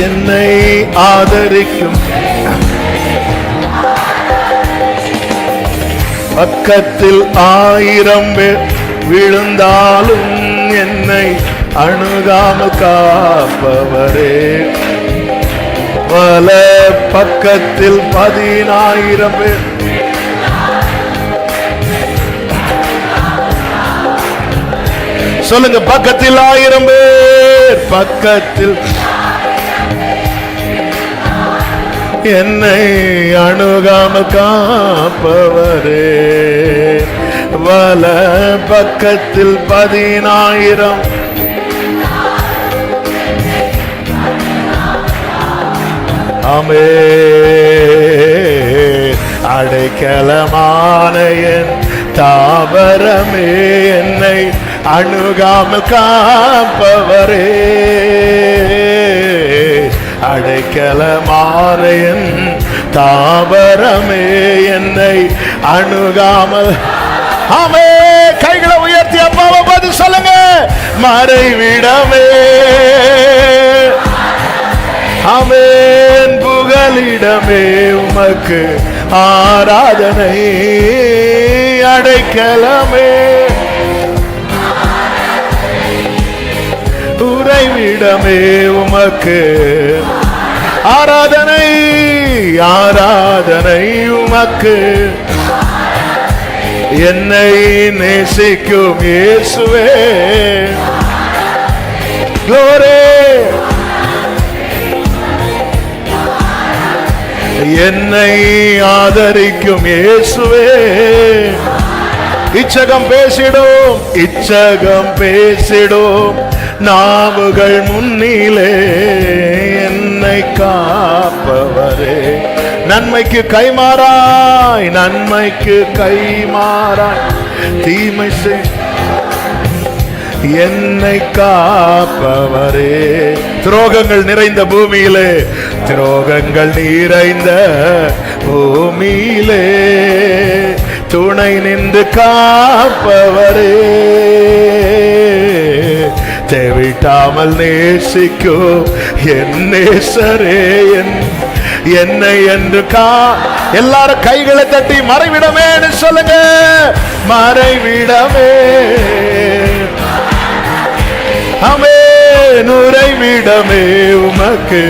என்னை ஆதரிக்கும். பக்கத்தில் 1000 பேர் விழுந்தாலும் என்னை அணுகாமல் காப்பவரே. பல பக்கத்தில் 10,000 பேர் சொல்லுங்க, பக்கத்தில் 1000 பேர், பக்கத்தில் என்னை அணுகாமல் காப்பவரே. பல பக்கத்தில் 10,000 ஆமென். அடைக்கலமான என் தாவரமே, என்னை அணுகாமல் காப்பவரே, அடைக்கலமான என் தாவரமே, என்னை அணுகாமல். ஆமே, கைகளை உயர்த்தி அப்பாவை பார்த்து சொல்லுங்க, மறைவிடமே. ஆமென், புகலிடமே உமக்கு ஆராதனை, அடைக்கலமே, உறைவிடமே உமக்கு ஆராதனை, ஆராதனை உமக்கு. என்னை நேசிக்கும் இயேசுவே, glory. என்னை ஆதரிக்கும் இயேசுவே, இச்சகம் பேசிடும், இச்சகம் பேசிடும் நாவுகள் முன்னிலே, என்னை காப்பவரே, நன்மைக்கு கைமாறாய், நன்மைக்கு கைமாறாய் தீமை செய், என்னை காப்பவரே. துரோகங்கள் நிறைந்த பூமியிலே, துரோகங்கள் நிறைந்த பூமியிலே துணை நின்று காப்பவரே, தேவிட்டாமல் நேசிக்கும் என் நேசரே, என்னை என்று எல்லாரும் கைகளை தட்டி மறைவிடமே சொல்லுங்க, மறைவிடமே. ஆமென், உறைவிடமே உமக்கு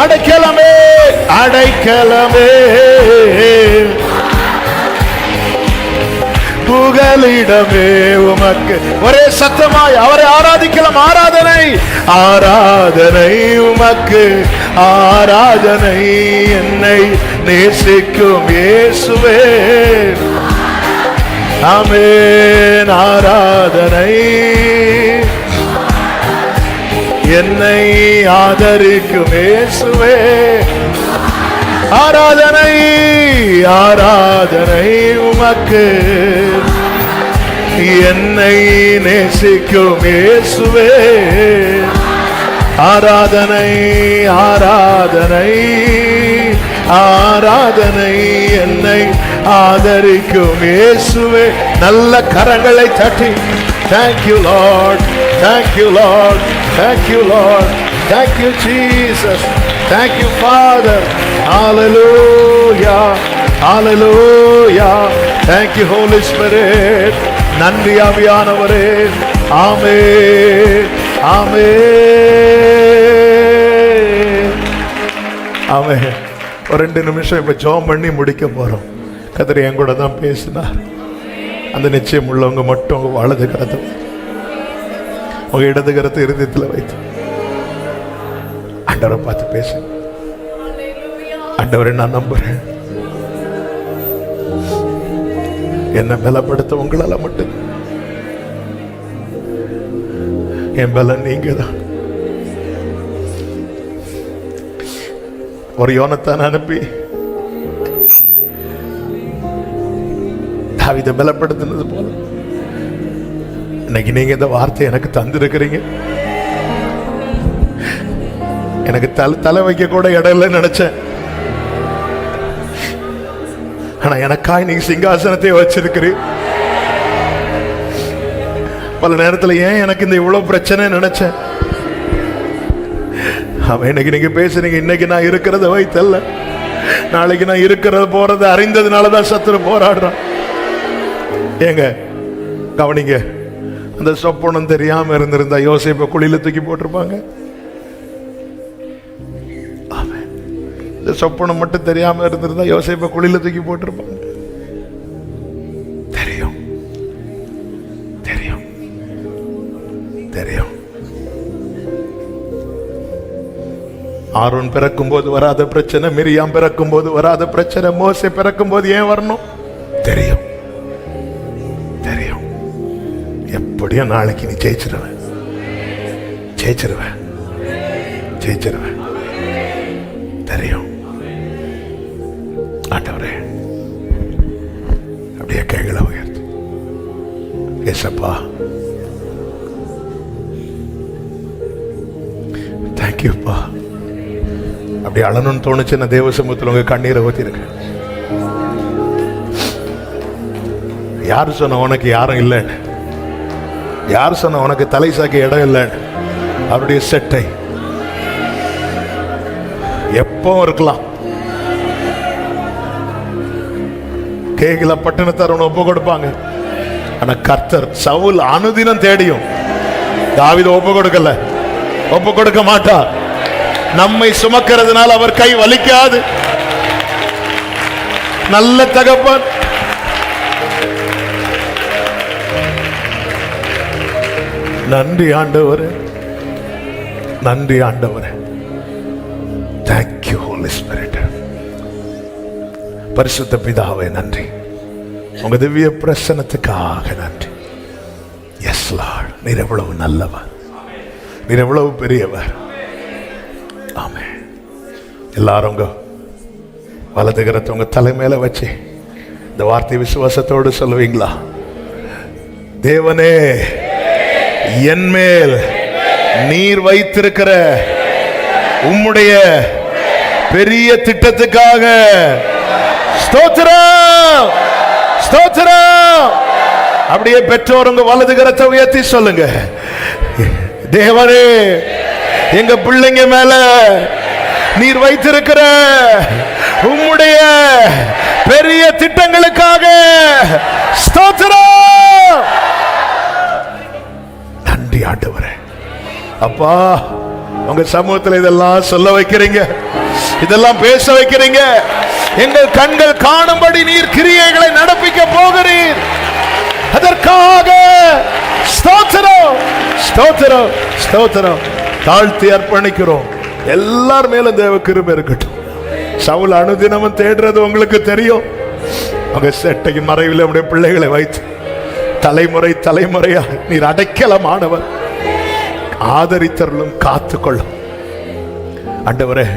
அடைக்கலமே, அடைக்கலமே, புகலிடமே உமக்கு. ஒரே சத்தமாய் அவரை ஆராதிக்கலாம். ஆராதனை, ஆராதனை உமக்கு ஆராதனை, என்னை நேசிக்கும் இயேசுவே. ஆமென், ஆராதனை, என்னை ஆதரிக்கும் இயேசுவே. ஆராதனை, ஆராதனை உமக்கு, என்னை நேசிக்கும் இயேசுவே. ஆராதனை, ஆராதனை, ஆராதனை, என்னை ஆதரிக்கும் இயேசுவே. நல்ல கரங்களை தட்டி, thank you Lord, thank you Lord, thank you Lord, thank you Jesus, thank you Father, hallelujah, hallelujah, thank you Holy Spirit. நன்றி ஆவியானவரே. ஆமென், ஆமென், ஆமென். ஒரு 2 நிமிஷம் இப்ப ஜெபம் பண்ணி முடிக்க போறோம். கர்த்தர் என் கூட தான் பேசினார். அந்த நிச்சயம் உள்ளவங்க மட்டும் உங்க வலது கரத்தை, உங்க இடது கரத்தை இருதயத்தில் வைத்து ஆண்டவரை பார்த்து பேச. ஆண்டவரை நான் நம்புறேன், என்ன பலப்படுத்த உங்களால மட்டும். என் பலன் நீங்க தான். ஒரு யோனத்தான் அனுப்பி தாவீதை பலப்படுத்தினது போல இன்னைக்கு நீங்க இந்த வார்த்தை எனக்கு தந்திருக்கிறீங்க. எனக்கு தலை வைக்க கூட இடம் இல்லைன்னு நினைச்சேன். ஆனா எனக்காய் நீங்க சிங்காசனத்தை வச்சிருக்கிறீங்க. பல நேரத்தில் ஏன் எனக்கு இந்த இவ்வளவு பிரச்சனை நினைச்சேன். அவன் இன்னைக்கு நீங்க பேசுறீங்க. இன்னைக்கு நான் இருக்கிறத வைத்தல்ல, நாளைக்கு நான் இருக்கிறத போறத அறிந்ததுனாலதான் சத்துரு போராடுறான். ஏங்க கவனிங்க, அந்த சொப்பனம் தெரியாம இருந்திருந்தா யோசேப்பை குழியில தூக்கி போட்டிருப்பாங்க. இந்த சொப்பனம் மட்டும் தெரியாம இருந்திருந்தா யோசேப்பை குழியில தூக்கி போட்டிருப்பாங்க. தெரியும், தெரியும், தெரியும். ஆரோன் பிறக்கும் போது வராத பிரச்சனை, மிரியாம் பிறக்கும் போது வராத பிரச்சனை, மோசே பிறக்கும் போது ஏன் வரணும்? தெரியும், தெரியும். எப்படியும் நாளைக்கு நீ ஜெயிச்சிருவேன், ஜெயிச்சிருவேன், ஜெயிச்சிருவேன். தெரியும். ஆண்டவரே, அப்படியே கைகளை உயர்த்து. ஏசப்பா தேங்க்யூப்பா. அப்படி அழணும்னு தோணுச்சுன்னா தேவ சமூகத்தில் உங்க கண்ணீரை ஊத்திருக்க. யாரு சொன்ன உனக்கு யாரும் இல்லைன்னு? யார் சொன்ன உனக்கு தலை சாக்க இடம் இல்லைன்னு? அவருடைய செட்டை எப்பவும் இருக்கலாம். கேகில பட்டணத்தார் உன்னை ஒப்பு கொடுப்பாங்க. ஆனா கர்த்தர் சவுல் அனுதினம் தேடியும் தாவீதை ஒப்பு கொடுக்கல, ஒப்பு கொடுக்க மாட்டார். நம்மை சுமக்கிறதுனால அவர் கை வலிக்காது. நல்ல தகப்பன். நன்றி ஆண்டவரே, நன்றி ஆண்டவரே. Thank you holy spirit. பரிசுத்த பிதாவே நன்றி, உங்க திவ்ய பிரசன்னத்துக்காக நன்றி. எஸ் லார்ட், நீர் எவ்வளவு நல்லவர், நீர் எவ்வளவு பெரியவர். ஆமென். எல்லாரும் உங்க வலது கரத்தை உங்க தலைமையில வச்சு இந்த வார்த்தை விசுவாசத்தோடு சொல்லுவீங்களா? தேவனே, என் மேல் நீர் வைத்திருக்கிற உம்முடைய பெரிய திட்டத்துக்காக ஸ்தோத்திரம், ஸ்தோத்திரம். அப்படியே பெற்றோர் உங்க வலது கரத்தை உயர்த்தி சொல்லுங்க. தேவனே, எங்க பிள்ளைங்க மேல நீர் வைத்திருக்கிற உம்முடைய பெரிய திட்டங்களுக்காக ஸ்தோத்திரம். நன்றி ஆண்டவரே. அப்பா, உங்க சமூகத்தில் இதெல்லாம் சொல்ல வைக்கிறீங்க, இதெல்லாம் பேச வைக்கிறீங்க. எங்கள் கண்கள் காணும்படி நீர் கிரியைகளை நடப்பிக்க போகிறீர். அதற்காக ஸ்தோத்திரம், ஸ்தோத்திரம், ஸ்தோத்திரம். தாழ்த்தி அர்ப்பணிக்கிறோம். எல்லார் மேலும் தேவ கிருபை இருக்கட்டும். சவுல் அனுதினமும் தேடுறது உங்களுக்கு தெரியும். உங்க செட்டையின் மறைவில் நம்முடைய பிள்ளைகளை வைத்து தலைமுறை தலைமுறையா நீர் அடைக்கலமானவர். ஆதரித்தருளும், காத்துக்கொள்ளும். ஆண்டவரே,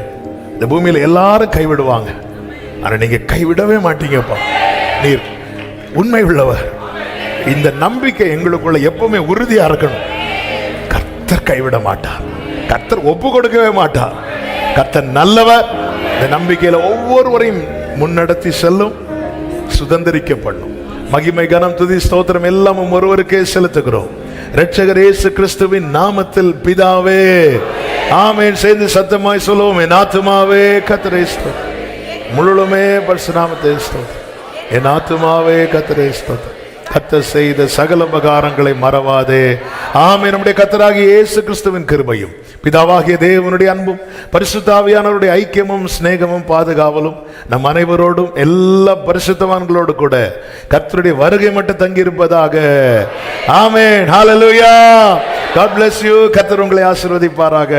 இந்த பூமியில எல்லாரும் கைவிடுவாங்க, ஆனா நீங்க கைவிடவே மாட்டீங்கப்பா. நீர் உண்மை உள்ளவர். இந்த நம்பிக்கை எங்களுக்குள்ள எப்பவுமே உறுதியா இருக்கணும். கர்த்தர் கைவிட மாட்டார், கர்த்தர் ஒப்பு கொடுக்கவே மாட்டார். கர்த்தர் நல்லவர். இந்த நம்பிக்கையில ஒவ்வொருவரையும் முன்னடத்தி செல்லும், சுதந்திரிக்கப்படும். மகிமை, கனம், துதி, ஸ்தோத்திரம் எல்லாம் ஒருவருக்கே செலுத்துகிறோம். இரட்சகர் இயேசு கிறிஸ்துவின் நாமத்தில் பிதாவே, ஆமென். சேர்ந்து சத்தமாய் சொல்லுவோம். என் ஆத்துமாவே கர்த்தரை ஸ்தோத்திரம், முழுமே பரிசுநாமத்தை ஸ்தோத்திரம். என் ஆத்துமாவே கர்த்தரை ஸ்தோத்திரம். கர்த்தர் செய்த சகல உபகாரங்களை மறவாதே. ஆமென். நம்முடைய கர்த்தராகிய இயேசு கிறிஸ்துவின் கிருபையும் பிதாவாகிய தேவனுடைய அன்பும் பரிசுத்த ஆவியானவருடைய ஐக்கியமும் சிநேகமும் பாதுகாவலும் நம் அனைவரோடும் எல்லா பரிசுத்தவான்களோடு கூட கர்த்தருடைய வருகை மட்டும் தங்கியிருப்பதாக. ஆமென். ஹல்லேலூயா. God bless you. கர்த்தர் உங்களை ஆசீர்வதிப்பாராக.